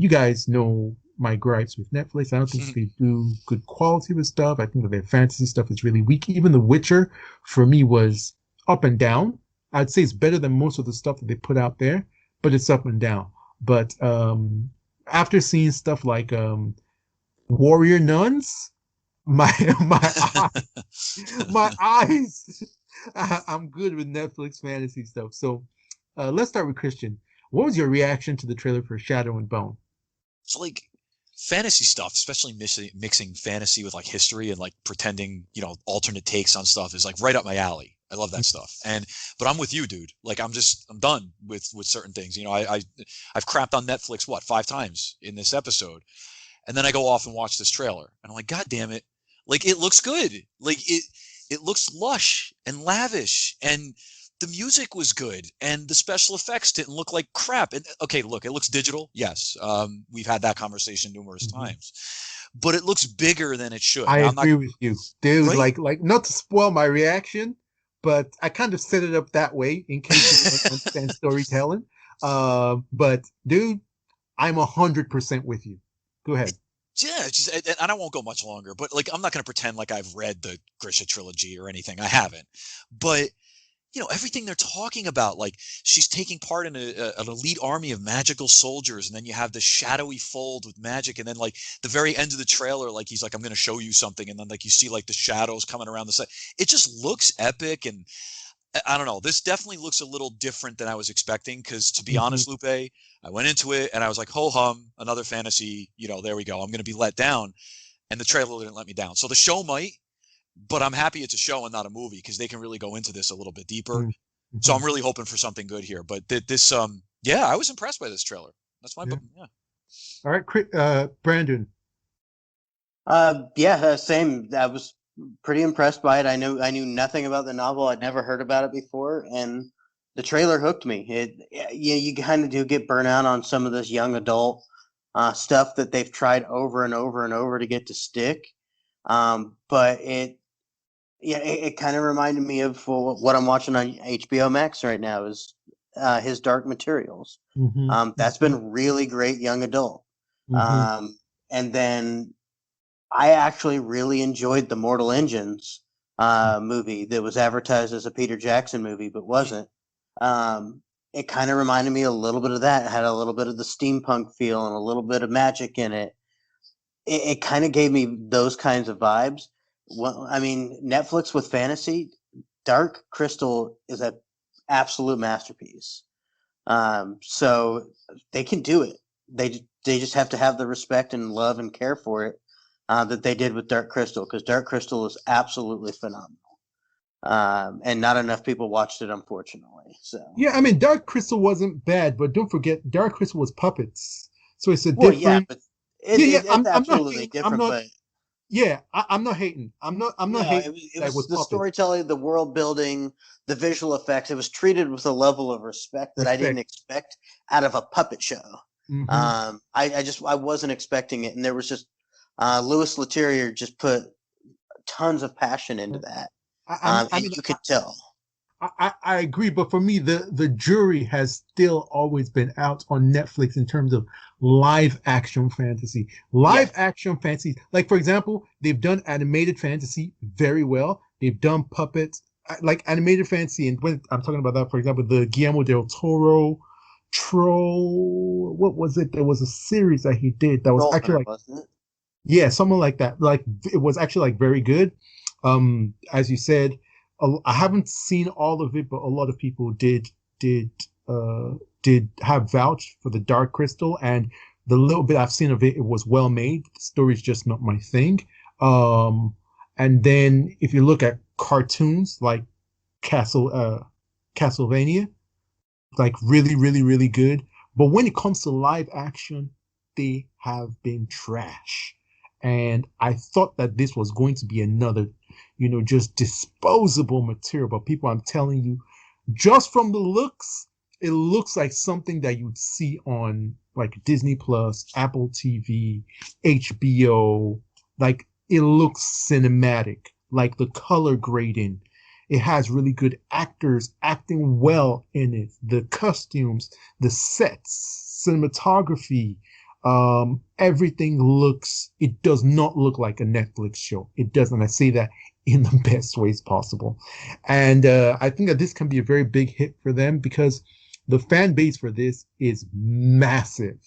You guys know my gripes with Netflix. I don't think they do good quality with stuff. I think that their fantasy stuff is really weak. Even The Witcher, for me, was up and down. I'd say it's better than most of the stuff that they put out there, but it's up and down. But after seeing stuff like Warrior Nuns, my eyes, I'm good with Netflix fantasy stuff. So let's start with Christian. What was your reaction to the trailer for Shadow and Bone? So fantasy stuff, especially mixing fantasy with history and pretending, alternate takes on stuff is right up my alley. I love that stuff. But I'm with you, dude. I'm done with certain things. I've crapped on Netflix, 5 times in this episode. And then I go off and watch this trailer and I'm like, God damn it. It looks good. It looks lush and lavish, and the music was good, and the special effects didn't look like crap. And okay, look, it looks digital. Yes. We've had that conversation numerous times, but it looks bigger than it should. I agree with you, dude. Right? Like not to spoil my reaction, but I kind of set it up that way in case you don't understand storytelling. But dude, I'm 100% with you. Go ahead. Yeah, and I won't go much longer, but I'm not going to pretend like I've read the Grisha trilogy or anything. I haven't, but everything they're talking about, she's taking part in an elite army of magical soldiers, and then you have the shadowy fold with magic, and then the very end of the trailer, he's like, I'm going to show you something, and then you see the shadows coming around the set. It just looks epic, and I don't know. This definitely looks a little different than I was expecting, because to be honest, Lupe, I went into it and I was like, ho hum, another fantasy, there we go. I'm going to be let down, and the trailer didn't let me down. So the show might. but I'm happy it's a show and not a movie because they can really go into this a little bit deeper. Mm-hmm. So I'm really hoping for something good here. But this, yeah, I was impressed by this trailer. That's my, yeah. All right, Brandon. Same. I was pretty impressed by it. I knew nothing about the novel. I'd never heard about it before, and the trailer hooked me. You kind of do get burnt out on some of this young adult stuff that they've tried over and over and over to get to stick. But it kind of reminded me of what I'm watching on HBOmax right now is his Dark Materials. Mm-hmm. That's been really great young adult. Mm-hmm. And then I actually really enjoyed the Mortal Engines movie that was advertised as a Peter Jackson movie, but wasn't. It kind of reminded me a little bit of that. It had a little bit of the steampunk feel and a little bit of magic in it. It kind of gave me those kinds of vibes. Well, I mean, Netflix with fantasy, Dark Crystal is an absolute masterpiece. So they can do it. They just have to have the respect and love and care for it that they did with Dark Crystal, because Dark Crystal is absolutely phenomenal. And not enough people watched it, unfortunately. So yeah, I mean, Dark Crystal wasn't bad, but don't forget, Dark Crystal was puppets, so it's a different. Yeah, but it's I'm absolutely not different. But yeah, I'm not hating. I'm not hating. It was the storytelling, the world building, the visual effects. It was treated with a level of respect that I didn't expect out of a puppet show. Mm-hmm. I wasn't expecting it, and there was just Louis Leterrier just put tons of passion into that. You could tell. I agree, but for me, the jury has still always been out on Netflix in terms of live action fantasy. Action fantasy, like for example, they've done animated fantasy very well. They've done puppets, like animated fantasy, and when I'm talking about that, for example, the Guillermo del Toro Troll. What was it? There was a series that he did that was actually like, wasn't it? Yeah, something like that. Like it was actually like very good. As you said, I haven't seen all of it, but a lot of people did have vouched for the Dark Crystal, and the little bit I've seen of it, it was well made. The story's just not my thing. And then if you look at cartoons like Castlevania, like really, really, really good. But when it comes to live action, they have been trash. And I thought that this was going to be another, just disposable material. But people, I'm telling you, just from the looks, it looks like something that you'd see on like Disney Plus, Apple TV, HBO. Like it looks cinematic, like the color grading. It has really good actors acting well in it. The costumes, the sets, cinematography, everything it does not look like a Netflix show. It doesn't. I say that in the best ways possible. And I think that this can be a very big hit for them because the fan base for this is massive.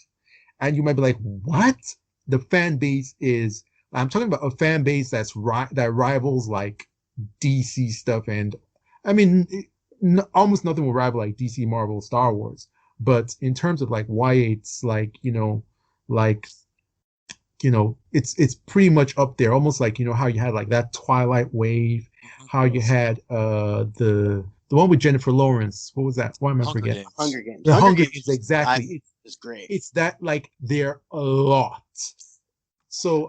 And you might be like, what? The fan base is, I'm talking about a fan base that rivals like DC stuff. And I mean, almost nothing will rival like DC, Marvel, Star Wars. But in terms of like why it's like, it's pretty much up there, almost like, how you had like that Twilight wave, how you had the one with Jennifer Lawrence. What was that? Why am I forgetting? Hunger Games. The Hunger Games, exactly. It's great. It's that like they're a lot. So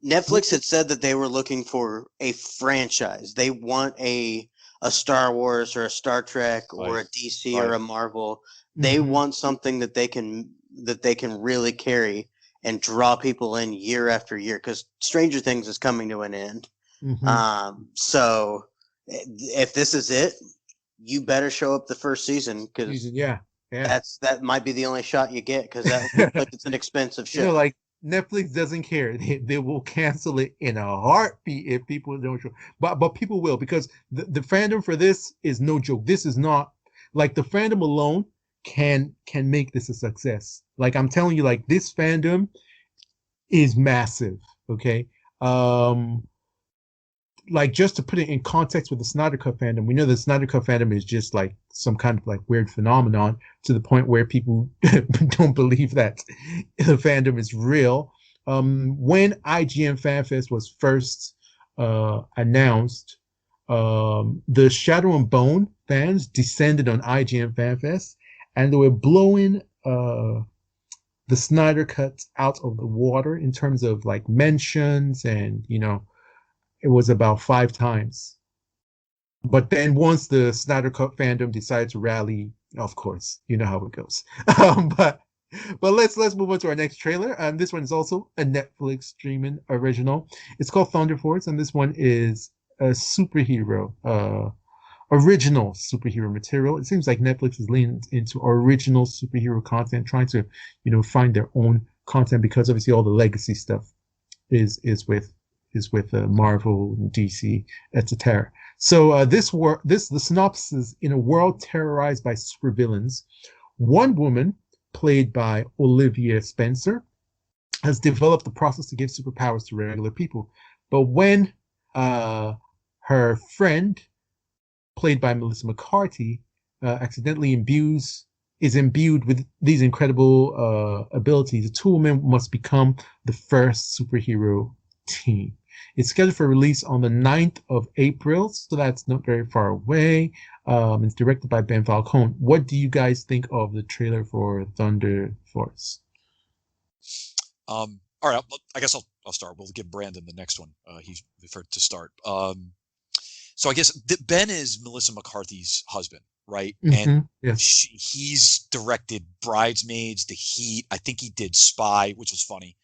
Netflix had said that they were looking for a franchise. They want a Star Wars or a Star Trek or a DC or a Marvel. They want something that they can really carry and draw people in year after year, because Stranger Things is coming to an end. So if this is it, you better show up the first season, because that might be the only shot you get, because that looks like it's an expensive show. Like Netflix doesn't care. They will cancel it in a heartbeat if people don't show. But people will, because the fandom for this is no joke. This is not like the fandom alone can make this a success. Like I'm telling you, like this fandom is massive. Okay. Like just to put it in context with the Snyder Cut fandom, we know the Snyder Cut fandom is just like some kind of like weird phenomenon to the point where people don't believe that the fandom is real. When IGN FanFest was first announced the Shadow and Bone fans descended on IGN FanFest, and they were blowing the Snyder Cut out of the water in terms of like mentions, and it was about 5 times. But then once the Snyder Cut fandom decided to rally, of course, you know how it goes. But let's move on to our next trailer. And this one is also a Netflix streaming original. It's called Thunder Force, and this one is a superhero, original superhero material. It seems like Netflix is leaning into original superhero content, trying to, find their own content, because obviously all the legacy stuff is with Marvel and DC, etc. So the synopsis: in a world terrorized by supervillains, one woman, played by Olivia Spencer, has developed the process to give superpowers to regular people. But when her friend, played by Melissa McCarthy, accidentally is imbued with these incredible abilities, the two women must become the first superhero team. It's scheduled for release on the 9th of April, so that's not very far away. It's directed by Ben Falcone. What do you guys think of the trailer for Thunder Force? All right, I guess I'll start. We'll give Brandon the next one. He's referred to start. So I guess Ben is Melissa McCarthy's husband, right? Mm-hmm. And yes. He's directed Bridesmaids, The Heat. I think he did Spy, which was funny.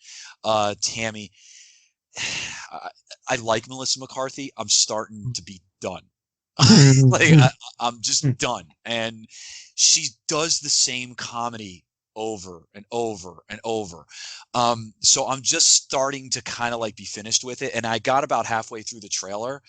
Tammy. I like Melissa McCarthy. I'm starting to be done. I'm just done. And she does the same comedy over and over and over. So I'm just starting to kind of like be finished with it. And I got about halfway through the trailer,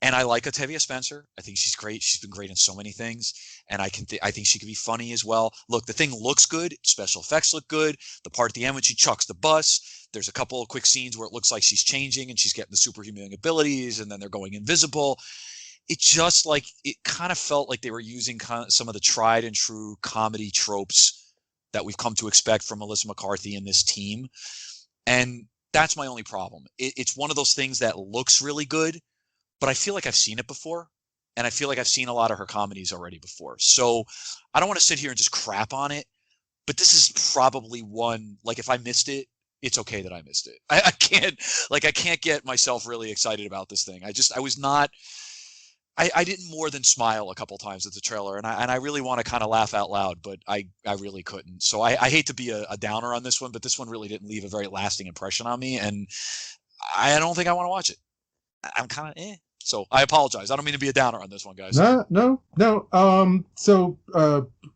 and I like Octavia Spencer. I think she's great. She's been great in so many things. And I think she could be funny as well. Look, the thing looks good. Special effects look good. The part at the end when she chucks the bus, there's a couple of quick scenes where it looks like she's changing and she's getting the superhuman abilities, and then they're going invisible. It just it kind of felt like they were using some of the tried and true comedy tropes that we've come to expect from Melissa McCarthy and this team. And that's my only problem. It's one of those things that looks really good, but I feel like I've seen it before, and I feel like I've seen a lot of her comedies already before. So I don't want to sit here and just crap on it, but this is probably one, if I missed it, it's okay that I missed it. I can't get myself really excited about this thing. I didn't more than smile a couple times at the trailer, and I really want to kind of laugh out loud, but I really couldn't. So I hate to be a downer on this one, but this one really didn't leave a very lasting impression on me, and I don't think I want to watch it. I'm kind of So I apologize. I don't mean to be a downer on this one, guys. No. So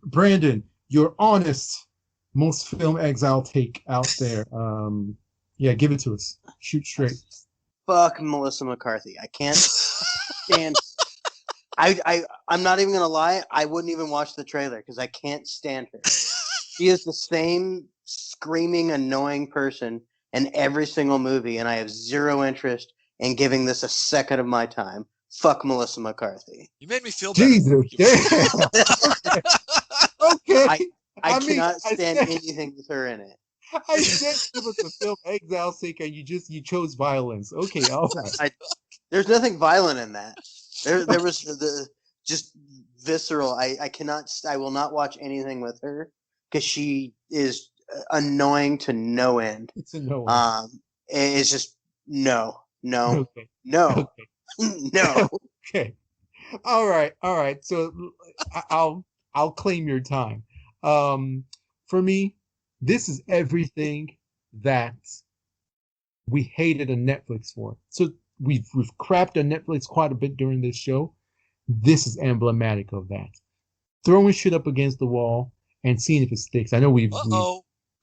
Brandon, your honest most film exile take out there. Yeah, give it to us. Shoot straight. Fuck Melissa McCarthy. I can't stand. I'm not even gonna lie. I wouldn't even watch the trailer because I can't stand her. She is the same screaming, annoying person in every single movie, and I have zero interest in giving this a second of my time. Fuck Melissa McCarthy. You made me feel better. Jesus. Okay. I cannot stand anything with her in it. I said it was a film exile's sake, and you chose violence. Okay, all right. There's nothing violent in that. There was the just visceral. I will not watch anything with her because she is annoying to no end. It's a no. It's just no. Okay. No. Okay. No. Okay. All right. So I'll claim your time. For me, this is everything that we hated on Netflix for. So we've crapped on Netflix quite a bit during this show. This is emblematic of that. Throwing shit up against the wall and seeing if it sticks. I know we've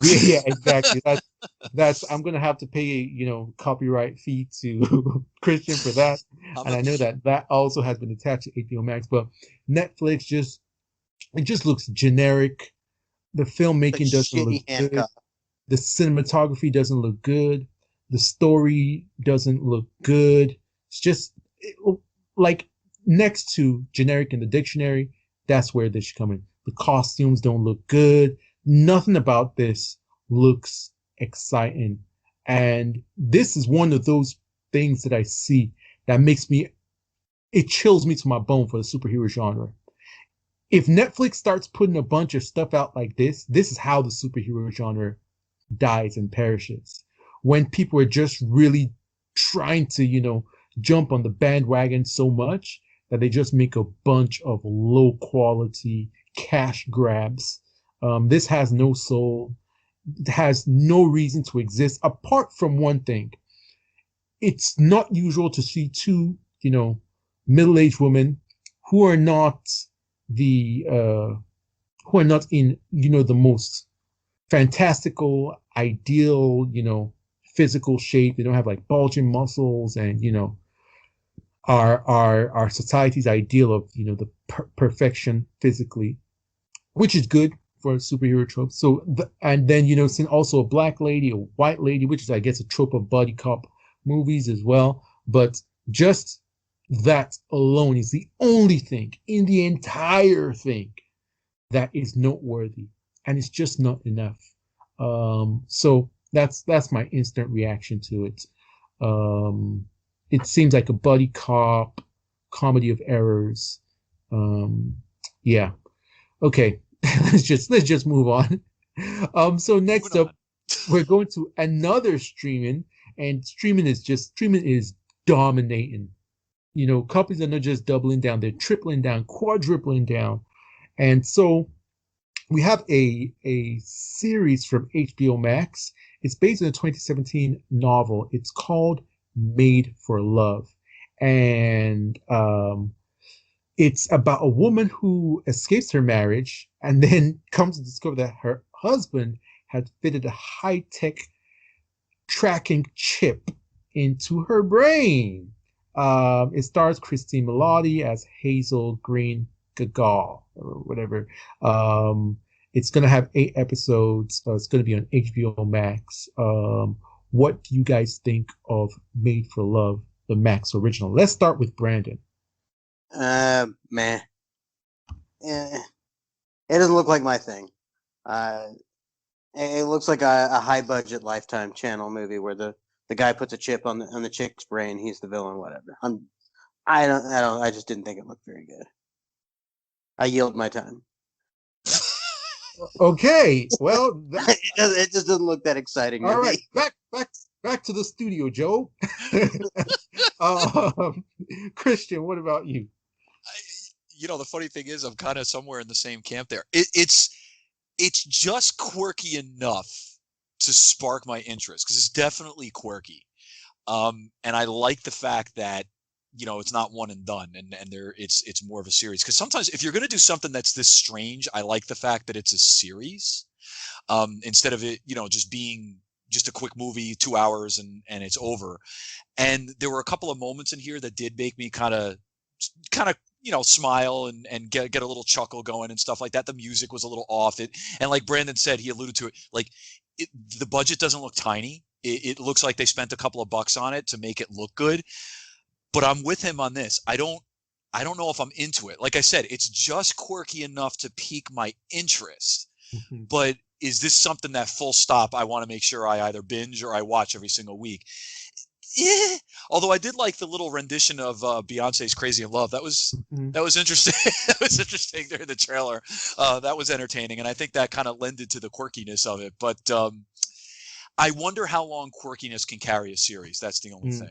yeah, exactly. That's I'm gonna have to pay copyright fee to Christian for that, and I know that also has been attached to HBOmax. But Netflix just looks generic. The filmmaking doesn't look good. The cinematography doesn't look good. The story doesn't look good. It's just next to generic in the dictionary. That's where this should come in. The costumes don't look good. Nothing about this looks exciting. And this is one of those things that I see that it chills me to my bone for the superhero genre. If Netflix starts putting a bunch of stuff out like this is how the superhero genre dies and perishes. When people are just really trying to, jump on the bandwagon so much that they just make a bunch of low quality cash grabs. This has no soul. It has no reason to exist apart from one thing. It's not usual to see two, middle-aged women who are not in, the most fantastical, ideal, physical shape. They don't have like bulging muscles and, our society's ideal of, the perfection physically, which is good for superhero tropes. So, and then, seeing also a black lady, a white lady, which is, I guess, a trope of buddy cop movies as well. But just that alone is the only thing in the entire thing that is noteworthy, and it's just not enough. So that's my instant reaction to it. It seems like a buddy cop comedy of errors. Yeah. Okay. let's just move on. So next up, we're going to another streaming, and streaming is dominating. Companies are not just doubling down, they're tripling down, quadrupling down. And so we have a series from HBOmax. It's based on a 2017 novel. It's called Made for Love. And it's about a woman who escapes her marriage and then comes to discover that her husband had fitted a high-tech tracking chip into her brain. It stars Christine Milioti as Hazel Green Gagal or whatever. It's going to have 8 episodes. It's going to be on HBO Max. What do you guys think of Made for Love, the Max original? Let's start with Brandon. Meh. It doesn't look like my thing. It looks like a high budget Lifetime channel movie where the guy puts a chip on the chick's brain. He's the villain, whatever. I just didn't think it looked very good. I yield my time. Okay, well, it just doesn't look that exciting. All right, back to the studio, Joe. Christian, what about you? The funny thing is, I'm kind of somewhere in the same camp there. It's just quirky enough to spark my interest because it's definitely quirky, and I like the fact that it's not one and done, and it's more of a series. Because sometimes if you're going to do something that's this strange, I like the fact that it's a series, instead of it just being just a quick movie, 2 hours and it's over. And there were a couple of moments in here that did make me kind of smile and get a little chuckle going and stuff like that. The music was a little off. And like Brandon said, he alluded to it, the budget doesn't look tiny. It looks like they spent a couple of bucks on it to make it look good. But I'm with him on this. I don't know if I'm into it. Like I said, it's just quirky enough to pique my interest. Mm-hmm. But is this something that full stop I want to make sure I either binge or I watch every single week? Yeah. Although I did like the little rendition of Beyonce's "Crazy in Love." That was interesting. That was interesting during the trailer. That was entertaining, and I think that kind of lended to the quirkiness of it. But I wonder how long quirkiness can carry a series. That's the only thing.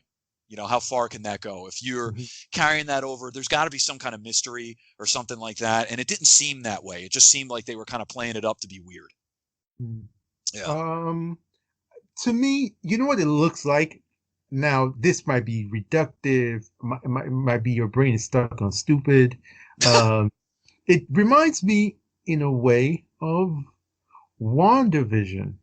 How far can that go? If you're carrying that over, there's got to be some kind of mystery or something like that. And it didn't seem that way. It just seemed like they were kind of playing it up to be weird. Yeah. To me, you know what it looks like? Now, this might be reductive. Might be your brain is stuck on stupid. It reminds me, in a way, of WandaVision.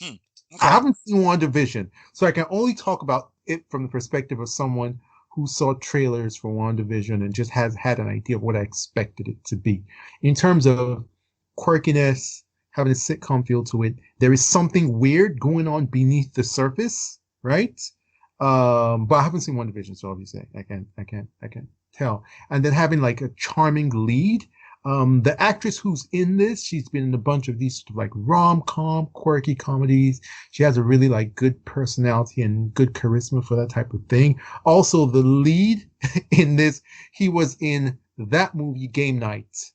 Okay. I haven't seen WandaVision, so I can only talk about it from the perspective of someone who saw trailers for WandaVision and just has had an idea of what I expected it to be. In terms of quirkiness, having a sitcom feel to it, there is something weird going on beneath the surface, right? But I haven't seen WandaVision, so obviously I can't tell. And then having like a charming lead, The actress who's in this, she's been in a bunch of these sort of like rom-com, quirky comedies. She has a really like good personality and good charisma for that type of thing. Also, the lead in this, he was in that movie Game Night.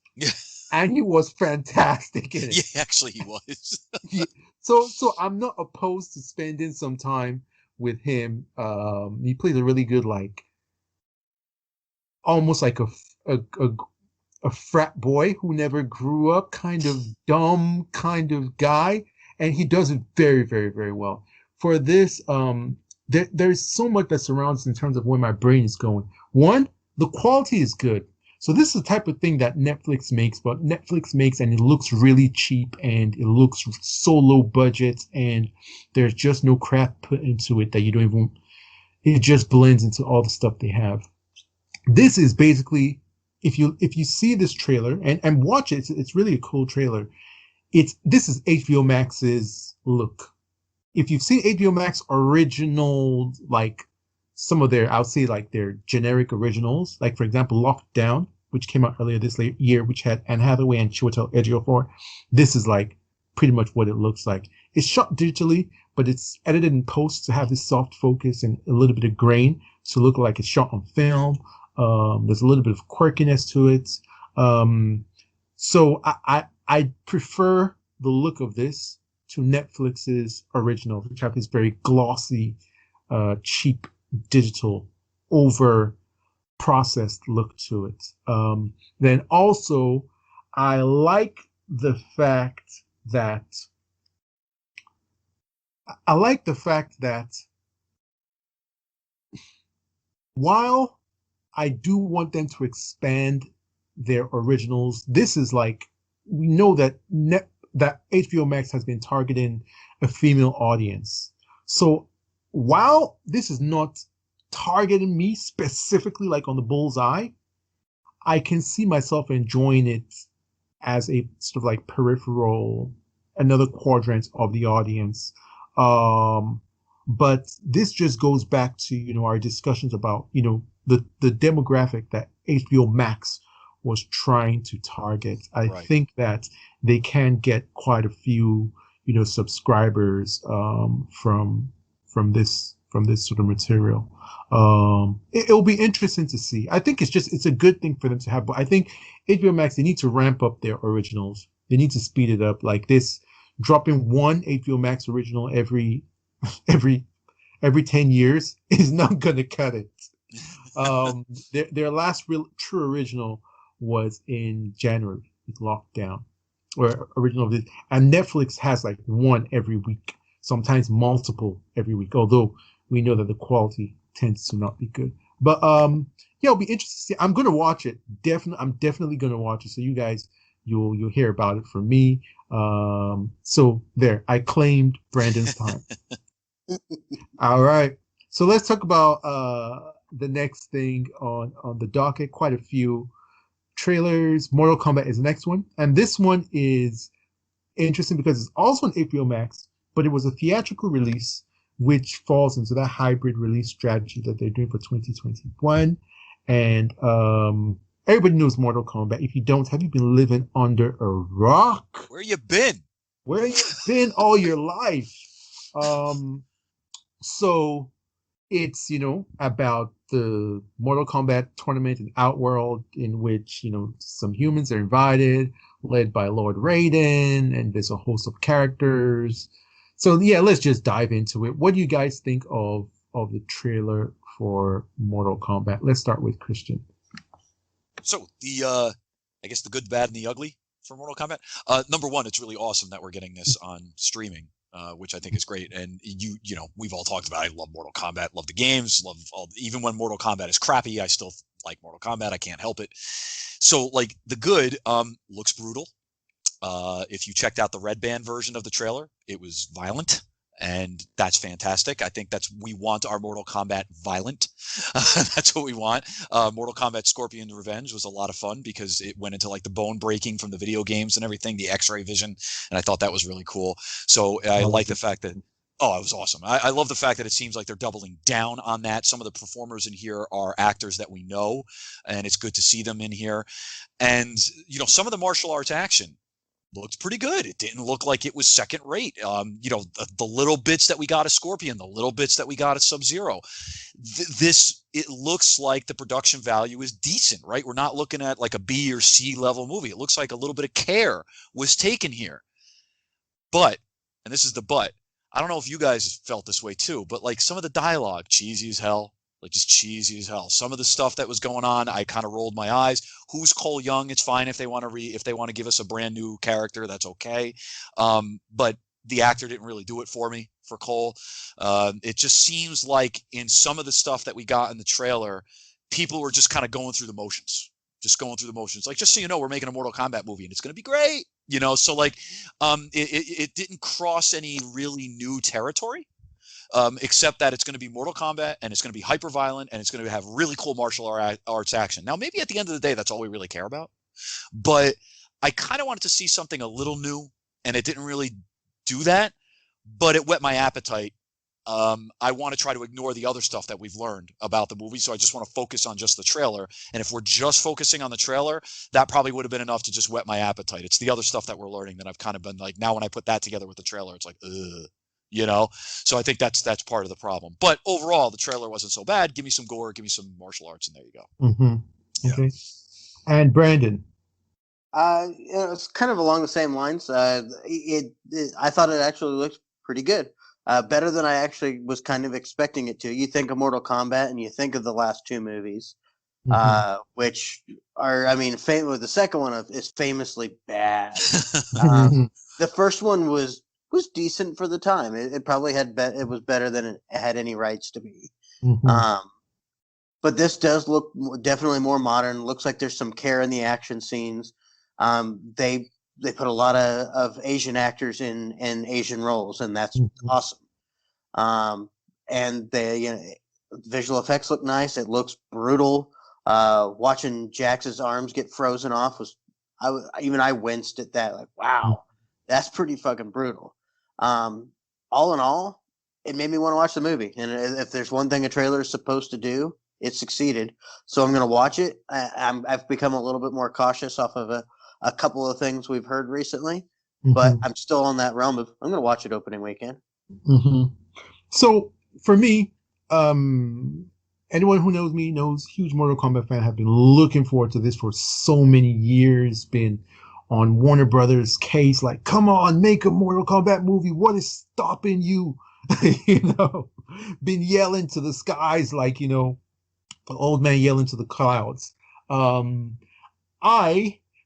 And he was fantastic in it. Yeah, actually he was. So I'm not opposed to spending some time with him. He plays a really good, like, almost like a frat boy who never grew up, kind of dumb kind of guy, and he does it very, very, very well. For this, there's so much that surrounds in terms of where my brain is going. One, the quality is good. So this is the type of thing that Netflix makes, but Netflix makes and it looks really cheap and it looks so low budget and there's just no crap put into it that you don't even, it just blends into all the stuff they have. This is basically, if you see this trailer and watch it, it's really a cool trailer. This is HBO Max's look. If you've seen HBO Max original, like some of their, I would say like their generic originals, like for example, Lockdown, which came out earlier this year, which had Anne Hathaway and Chiwetel Ejiofor. This is like pretty much what it looks like. It's shot digitally, but it's edited in post to have this soft focus and a little bit of grain to look like it's shot on film. There's a little bit of quirkiness to it. So I prefer the look of this to Netflix's original, which have this very glossy, cheap digital over processed look to it. Then also I like the fact that while I do want them to expand their originals, this is like, we know that that HBO Max has been targeting a female audience. So while this is not targeting me specifically like on the bullseye, I can see myself enjoying it as a sort of like peripheral, another quadrant of the audience. But this just goes back to, our discussions about, the demographic that HBO Max was trying to target. I think that they can get quite a few, subscribers from this sort of material. It'll be interesting to see. I think it's a good thing for them to have, but I think HBO Max, they need to ramp up their originals. They need to speed it up. Like this, dropping one HBO Max original every 10 years is not going to cut it. Their last real true original was in January with Lockdown, or original of this, and Netflix has like one every week, sometimes multiple every week, although we know that the quality tends to not be good. But it'll be interesting to see. I'm gonna watch it. I'm definitely gonna watch it. So you guys, you'll hear about it from me. So there, I claimed Brandon's time. All right. So let's talk about the next thing on the docket. Quite a few trailers. Mortal Kombat is the next one, and this one is interesting because it's also on HBO Max, but it was a theatrical release, which falls into that hybrid release strategy that they're doing for 2021. And everybody knows Mortal Kombat. If you don't, have you been living under a rock? Where you been? Where you been all your life? So it's, about the Mortal Kombat tournament in Outworld, in which, some humans are invited, led by Lord Raiden, and there's a host of characters. So yeah, let's just dive into it. What do you guys think of the trailer for Mortal Kombat? Let's start with Christian. So I guess the good, bad, and the ugly for Mortal Kombat. Number one, it's really awesome that we're getting this on streaming, which I think is great. And we've all talked about, I love Mortal Kombat, love the games, even when Mortal Kombat is crappy, I still like Mortal Kombat. I can't help it. So like the good, looks brutal. If you checked out the red band version of the trailer, it was violent, and that's fantastic. I think we want our Mortal Kombat violent. That's what we want. Mortal Kombat Scorpion's Revenge was a lot of fun because it went into like the bone breaking from the video games and everything, the X-ray vision, and I thought that was really cool. So I like the fact that Oh, it was awesome. I love the fact that it seems like they're doubling down on that. Some of the performers in here are actors that we know, and it's good to see them in here. And, some of the martial arts action looked pretty good. It didn't look like it was second rate. The little bits that we got of Scorpion, the little bits that we got of Sub-Zero, it looks like the production value is decent, right? We're not looking at like a B or C level movie. It looks like a little bit of care was taken here. But, and this is the but, I don't know if you guys felt this way too, but like some of the dialogue, cheesy as hell, like just cheesy as hell. Some of the stuff that was going on, I kind of rolled my eyes. Who's Cole Young? It's fine if they want to give us a brand new character, that's okay. But the actor didn't really do it for me for Cole. It just seems like in some of the stuff that we got in the trailer, people were just kind of going through the motions. Like, just so you know, we're making a Mortal Kombat movie and it's going to be great. So like, it didn't cross any really new territory, except that it's going to be Mortal Kombat and it's going to be hyper violent and it's going to have really cool martial arts action. Now, maybe at the end of the day, that's all we really care about. But I kind of wanted to see something a little new, and it didn't really do that, but it whet my appetite. I want to try to ignore the other stuff that we've learned about the movie, so I just want to focus on just the trailer. And if we're just focusing on the trailer, that probably would have been enough to just whet my appetite. It's the other stuff that we're learning that I've kind of been like, now when I put that together with the trailer, it's like, ugh. So I think that's part of the problem. But overall, the trailer wasn't so bad. Give me some gore, give me some martial arts, and there you go. Mm-hmm. Okay. Yeah. And Brandon. It's kind of along the same lines. I thought it actually looked pretty good. Better than I actually was kind of expecting it to. You think of Mortal Kombat and you think of the last two movies, which are, the second one is famously bad. The first one was decent for the time. It probably it was better than it had any rights to be. But this does look definitely more modern. Looks like there's some care in the action scenes. They put a lot of Asian actors in Asian roles, and that's awesome. And the visual effects look nice. It looks brutal. Watching Jax's arms get frozen off I winced at that. Like, wow, that's pretty fucking brutal. All in all, it made me want to watch the movie. And if there's one thing a trailer is supposed to do, it succeeded. So I'm going to watch it. I've become a little bit more cautious off of a couple of things we've heard recently, but I'm still on that realm of I'm going to watch it opening weekend. So for me, anyone who knows me knows, huge Mortal Kombat fan. Have been looking forward to this for so many years. Been on Warner Brothers' case, like, come on, make a Mortal Kombat movie. What is stopping you? Been yelling to the skies, like, the old man yelling to the clouds.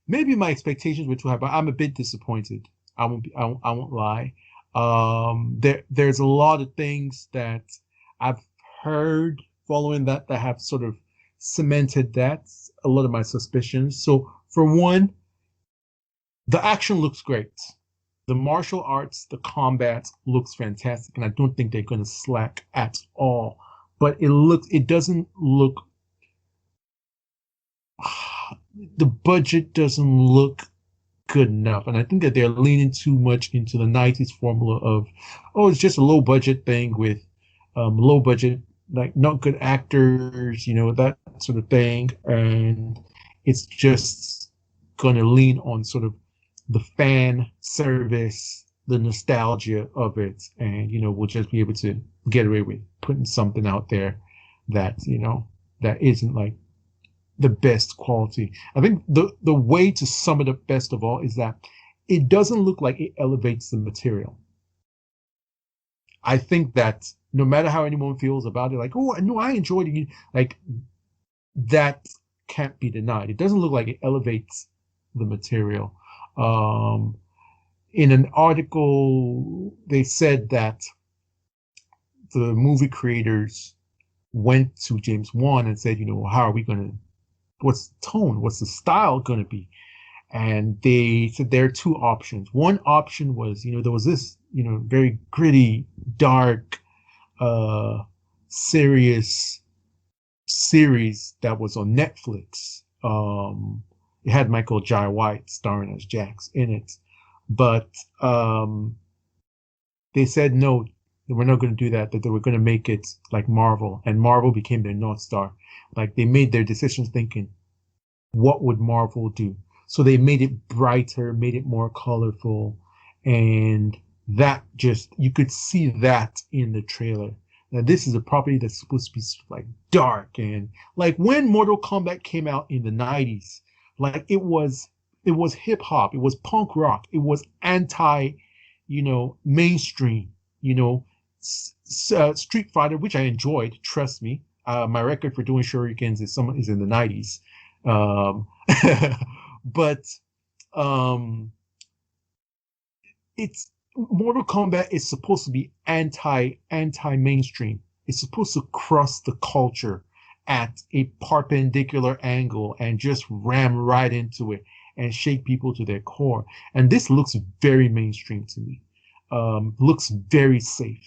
Maybe my expectations were too high, but I'm a bit disappointed. I won't lie. There's a lot of things that I've heard following that have sort of cemented that, a lot of my suspicions. So for one, the action looks great. The martial arts, the combat looks fantastic, and I don't think they're going to slack at all. But it doesn't look, the budget doesn't look good enough. And I think that they're leaning too much into the 90s formula of, it's just a low budget thing with low budget, like not good actors, that sort of thing. And it's just going to lean on sort of the fan service, the nostalgia of it. And, we'll just be able to get away with putting something out there that, that isn't like the best quality. I think the way to sum it up best of all is that it doesn't look like it elevates the material. I think that no matter how anyone feels about it, like, oh, no, I enjoyed it, like, that can't be denied. It doesn't look like it elevates the material. In an article, they said that the movie creators went to James Wan and said, how are we going to, what's the tone? What's the style going to be? And they said there are two options. One option was, there was this, very gritty, dark, serious series that was on Netflix. It had Michael Jai White starring as Jax in it. But they said, no, They were not going to do that. That they were going to make it like Marvel, and Marvel became their North Star. Like they made their decisions thinking, what would Marvel do? So they made it brighter, made it more colorful, and that just, you could see that in the trailer. Now this is a property that's supposed to be like dark, and like when Mortal Kombat came out in the 90s, like it was hip hop, it was punk rock, it was anti, mainstream, Street Fighter, which I enjoyed, trust me. My record for doing shurikens is in the 90s. But it's Mortal Kombat is supposed to be anti-mainstream. It's supposed to cross the culture at a perpendicular angle and just ram right into it and shake people to their core. And this looks very mainstream to me. Looks very safe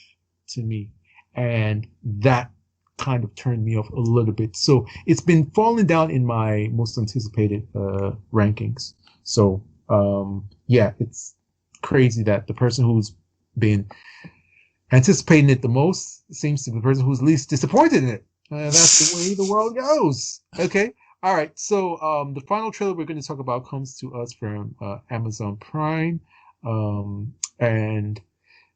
to me. And that kind of turned me off a little bit. So it's been falling down in my most anticipated rankings. So yeah, it's crazy that the person who's been anticipating it the most seems to be the person who's least disappointed in it. That's the way the world goes. Okay. All right. So the final trailer we're going to talk about comes to us from Amazon Prime. And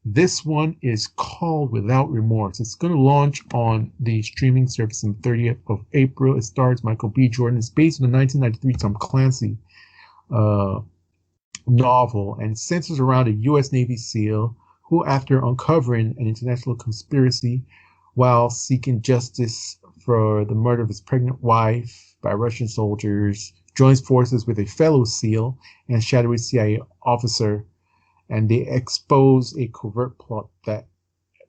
this one is called Without Remorse. It's going to launch on the streaming service on the 30th of April. It stars Michael B. Jordan. It's based on the 1993 Tom Clancy novel and centers around a U.S. Navy SEAL who, after uncovering an international conspiracy while seeking justice for the murder of his pregnant wife by Russian soldiers, joins forces with a fellow SEAL and shadowy CIA officer, and they expose a covert plot that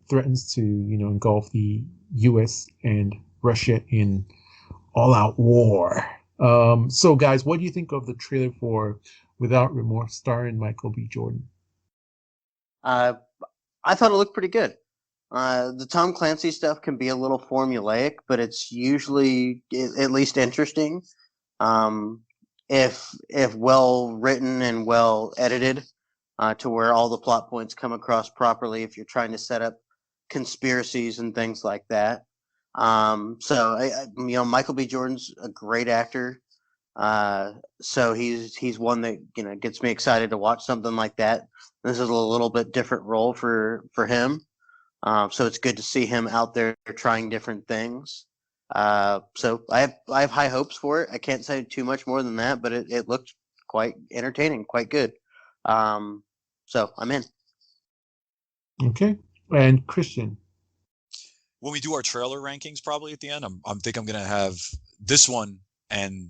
threatens to, engulf the U.S. and Russia in all-out war. So, guys, what do you think of the trailer for Without Remorse, starring Michael B. Jordan? I thought it looked pretty good. The Tom Clancy stuff can be a little formulaic, but it's usually at least interesting. If well written and well edited, to where all the plot points come across properly. If you're trying to set up conspiracies and things like that. So Michael B. Jordan's a great actor. So he's one that gets me excited to watch something like that. This is a little bit different role for him. So it's good to see him out there trying different things. So I have high hopes for it. I can't say too much more than that, but it looked quite entertaining, quite good. So I'm in. Okay. And Christian? When we do our trailer rankings, probably at the end, I'm going to have this one and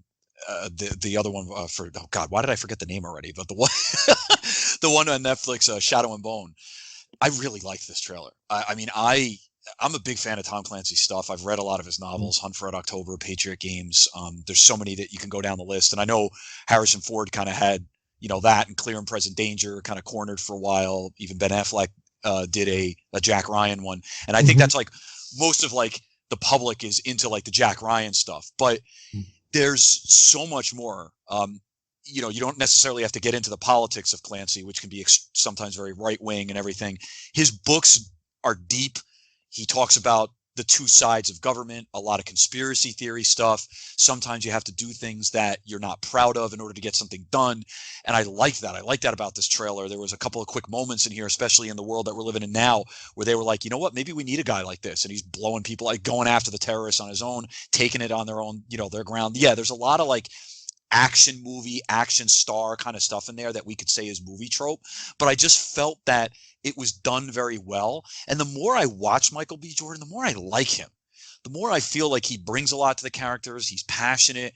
the other one for, oh God, why did I forget the name already? But the one the one on Netflix, Shadow and Bone. I really liked this trailer. I'm a big fan of Tom Clancy's stuff. I've read a lot of his novels, Hunt for Red October, Patriot Games. There's so many that you can go down the list. And I know Harrison Ford kind of had, that and Clear and Present Danger kind of cornered for a while. Even Ben Affleck did a Jack Ryan one. And I think that's like most of like the public is into like the Jack Ryan stuff. But there's so much more. You don't necessarily have to get into the politics of Clancy, which can be sometimes very right wing and everything. His books are deep. He talks about the two sides of government, a lot of conspiracy theory stuff. Sometimes you have to do things that you're not proud of in order to get something done. And I like that. I like that about this trailer. There was a couple of quick moments in here, especially in the world that we're living in now, where they were like, you know what, maybe we need a guy like this. And he's blowing people, like going after the terrorists on his own, taking it on their own, their ground. Yeah, there's a lot of like action movie, action star kind of stuff in there that we could say is movie trope. But I just felt that it was done very well. And the more I watch Michael B. Jordan, the more I like him. The more I feel like he brings a lot to the characters. He's passionate.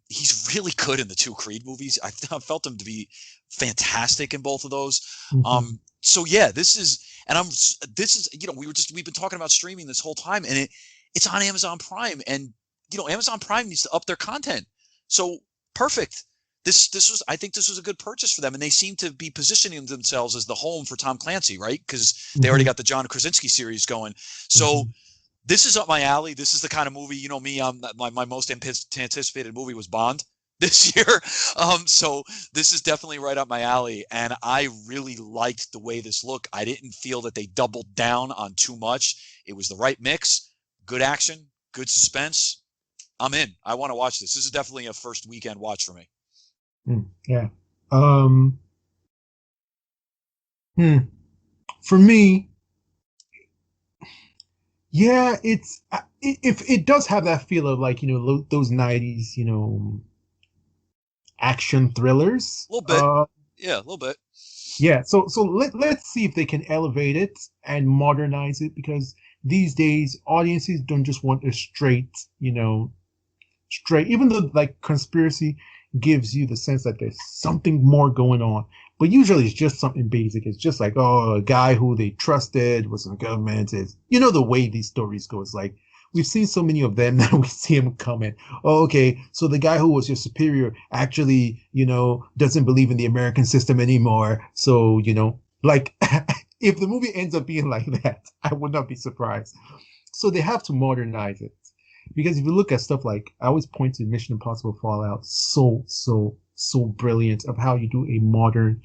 He's really good in the two Creed movies. I felt him to be fantastic in both of those. So yeah, we've been talking about streaming this whole time, and it's on Amazon Prime, and Amazon Prime needs to up their content. So perfect. I think this was a good purchase for them, and they seem to be positioning themselves as the home for Tom Clancy, right? Because they already got the John Krasinski series going. So this is up my alley. This is the kind of movie, me, my most anticipated movie was Bond. this year. So this is definitely right up my alley, and I really liked the way this looked. I didn't feel that they doubled down on too much. It was the right mix, good action, good suspense. I'm in. I want to watch this. This is definitely a first weekend watch for me. Yeah. For me, yeah, it does have that feel of like, those 90s, action thrillers. A little bit. Yeah, a little bit. Yeah, so let's see if they can elevate it and modernize it, because these days audiences don't just want a straight, even though like conspiracy gives you the sense that there's something more going on, but usually it's just something basic. It's just like, oh, a guy who they trusted was in the government. Is the way these stories go. It's like we've seen so many of them that we see him coming. Oh, okay, so the guy who was your superior actually, doesn't believe in the American system anymore. So, like if the movie ends up being like that, I would not be surprised. So they have to modernize it. Because if you look at stuff like, I always point to Mission Impossible Fallout, so brilliant of how you do a modern,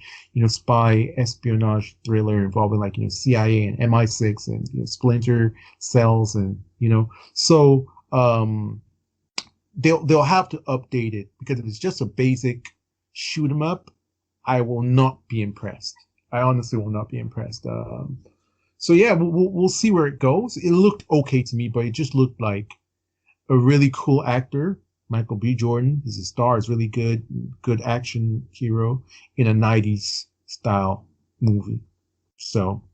spy espionage thriller involving like, CIA and MI6 and, Splinter cells and, so, they'll have to update it, because if it's just a basic shoot 'em up, I will not be impressed. I honestly will not be impressed. So yeah, we'll see where it goes. It looked okay to me, but it just looked like a really cool actor. Michael B. Jordan is a star, is really good action hero in a 90s style movie. So,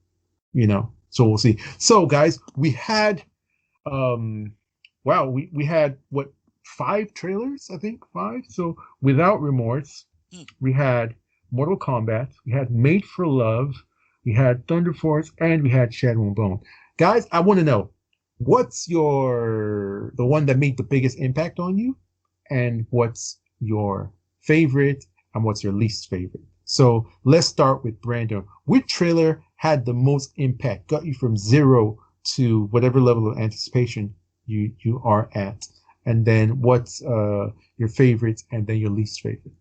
so we'll see. So guys, we had, we had what, 5 trailers, I think 5. So Without Remorse, we had Mortal Kombat, we had Made for Love, we had Thunder Force, and we had Shadow and Bone. Guys, I want to know, what's the one that made the biggest impact on you, and what's your favorite, and what's your least favorite? So let's start with Brandon. Which trailer had the most impact, got you from 0 to whatever level of anticipation you are at? And then what's your favorite, and then your least favorite?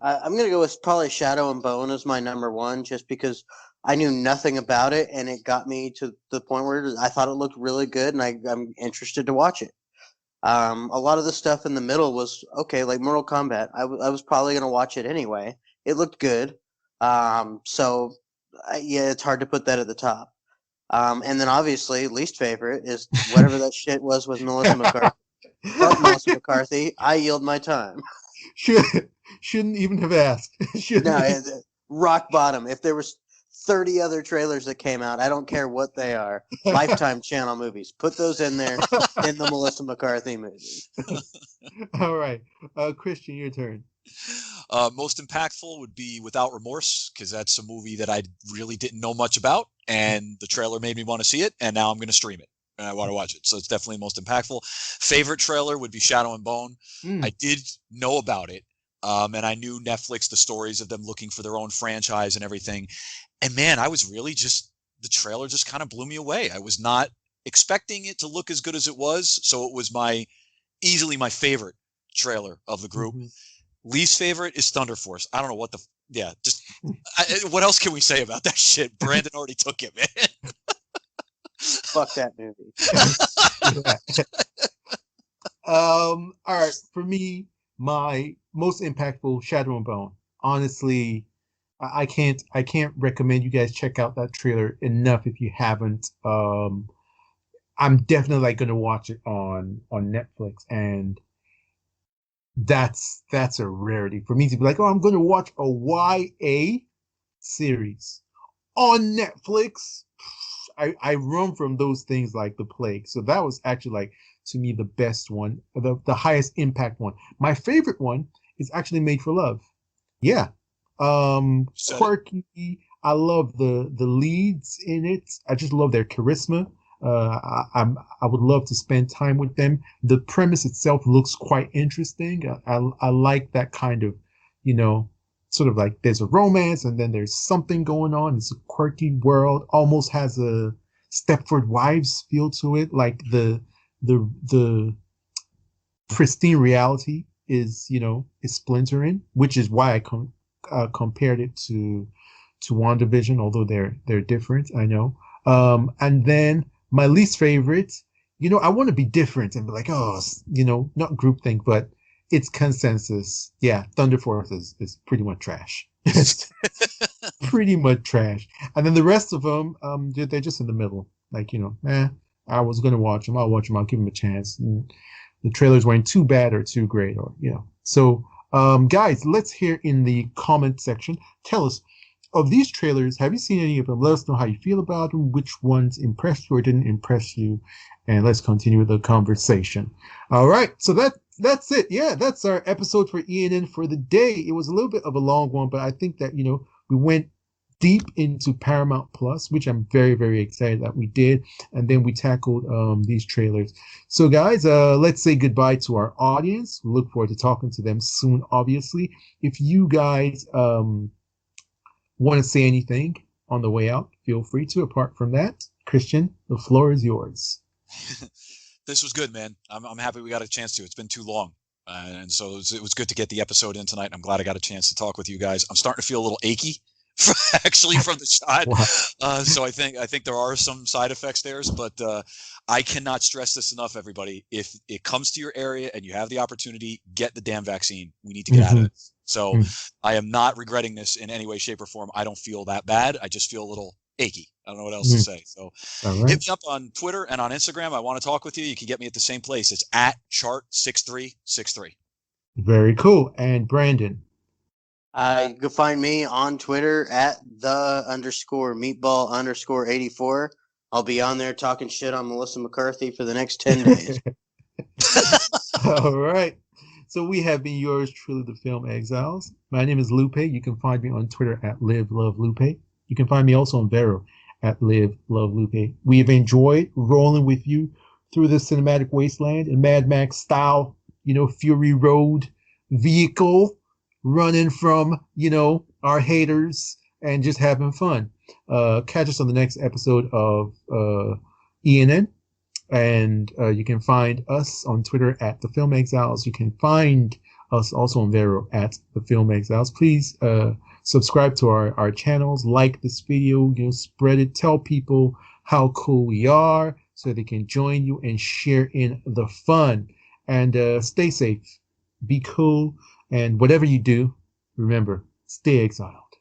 I'm going to go with probably Shadow and Bone as my number 1, just because I knew nothing about it, and it got me to the point where I thought it looked really good, and I'm interested to watch it. A lot of the stuff in the middle was okay, like Mortal Kombat. I was probably going to watch it anyway. It looked good. Yeah, it's hard to put that at the top. And then obviously, least favorite is whatever that shit was with Melissa McCarthy. Fuck Melissa McCarthy. I yield my time. Shouldn't even have asked. Rock bottom. If there was 30 other trailers that came out, I don't care what they are. Lifetime Channel movies. Put those in there in the Melissa McCarthy movie. All right. Christian, your turn. Most impactful would be Without Remorse, because that's a movie that I really didn't know much about, and the trailer made me want to see it, and now I'm going to stream it. And I want to watch it. So it's definitely most impactful. Favorite trailer would be Shadow and Bone. I did know about it. And I knew Netflix, the stories of them looking for their own franchise and everything. And man, I was really the trailer just kind of blew me away. I was not expecting it to look as good as it was. So it was easily my favorite trailer of the group. Least favorite is Thunder Force. I don't know what what else can we say about that shit? Brandon already took it, man. Fuck that movie. All right, for me, my most impactful, Shadow and Bone. Honestly, I can't recommend you guys check out that trailer enough if you haven't. I'm definitely going to watch it on Netflix, and that's a rarity for me to be like, oh, I'm going to watch a YA series on Netflix. I run from those things like the plague. So that was actually, like, to me, the best one, the highest impact one. My favorite one is actually Made for Love. Yeah. Quirky. I love the leads in it. I just love their charisma. I would love to spend time with them. The premise itself looks quite interesting. I like that kind of, sort of like there's a romance and then there's something going on. It's a quirky world, almost has a Stepford Wives feel to it, like the pristine reality is splintering, which is why I compared it to WandaVision, although they're different, I know. And then my least favorite, I want to be different and be like, oh, not groupthink, but it's consensus. Yeah, Thunder Force is pretty much trash. It's pretty much trash. And then the rest of them, they're just in the middle. Like, I was going to watch them. I'll watch them. I'll give them a chance. And the trailers weren't too bad or too great, or, So, guys, let's hear in the comment section. Tell us, of these trailers, have you seen any of them? Let us know how you feel about them, which ones impressed you or didn't impress you, and let's continue with the conversation. All right, so that's it. Yeah, that's our episode for ENN for the day. It was a little bit of a long one, but I think that, we went deep into Paramount Plus, which I'm very, very excited that we did, and then we tackled these trailers. So, guys, let's say goodbye to our audience. We look forward to talking to them soon, obviously. If you guys want to say anything on the way out, feel free to. Apart from that, Christian, the floor is yours. This was good, man. I'm happy we got a chance to. It's been too long. And so it was good to get the episode in tonight. I'm glad I got a chance to talk with you guys. I'm starting to feel a little achy actually from the shot. Wow. So I think there are some side effects there, but I cannot stress this enough, everybody. If it comes to your area and you have the opportunity, get the damn vaccine. We need to get out of it. So I am not regretting this in any way, shape, or form. I don't feel that bad. I just feel a little achy. I don't know what else to say. So hit me up on Twitter and on Instagram. I want to talk with you. You can get me at the same place. It's at chart6363. Very cool. And Brandon? You can find me on Twitter at _meatball_84. I'll be on there talking shit on Melissa McCarthy for the next 10 days. All right. So we have been yours truly, the Film Exiles. My name is Lupe. You can find me on Twitter at LiveLoveLupe. You can find me also on Vero at LiveLoveLupe. We have enjoyed rolling with you through this cinematic wasteland in Mad Max style, Fury Road vehicle, running from, our haters and just having fun. Catch us on the next episode of ENN. And you can find us on Twitter at The Film Exiles. You can find us also on Vero at The Film Exiles. Please subscribe to our channels, like this video, spread it, tell people how cool we are so they can join you and share in the fun. And stay safe, be cool, and whatever you do, remember, stay exiled.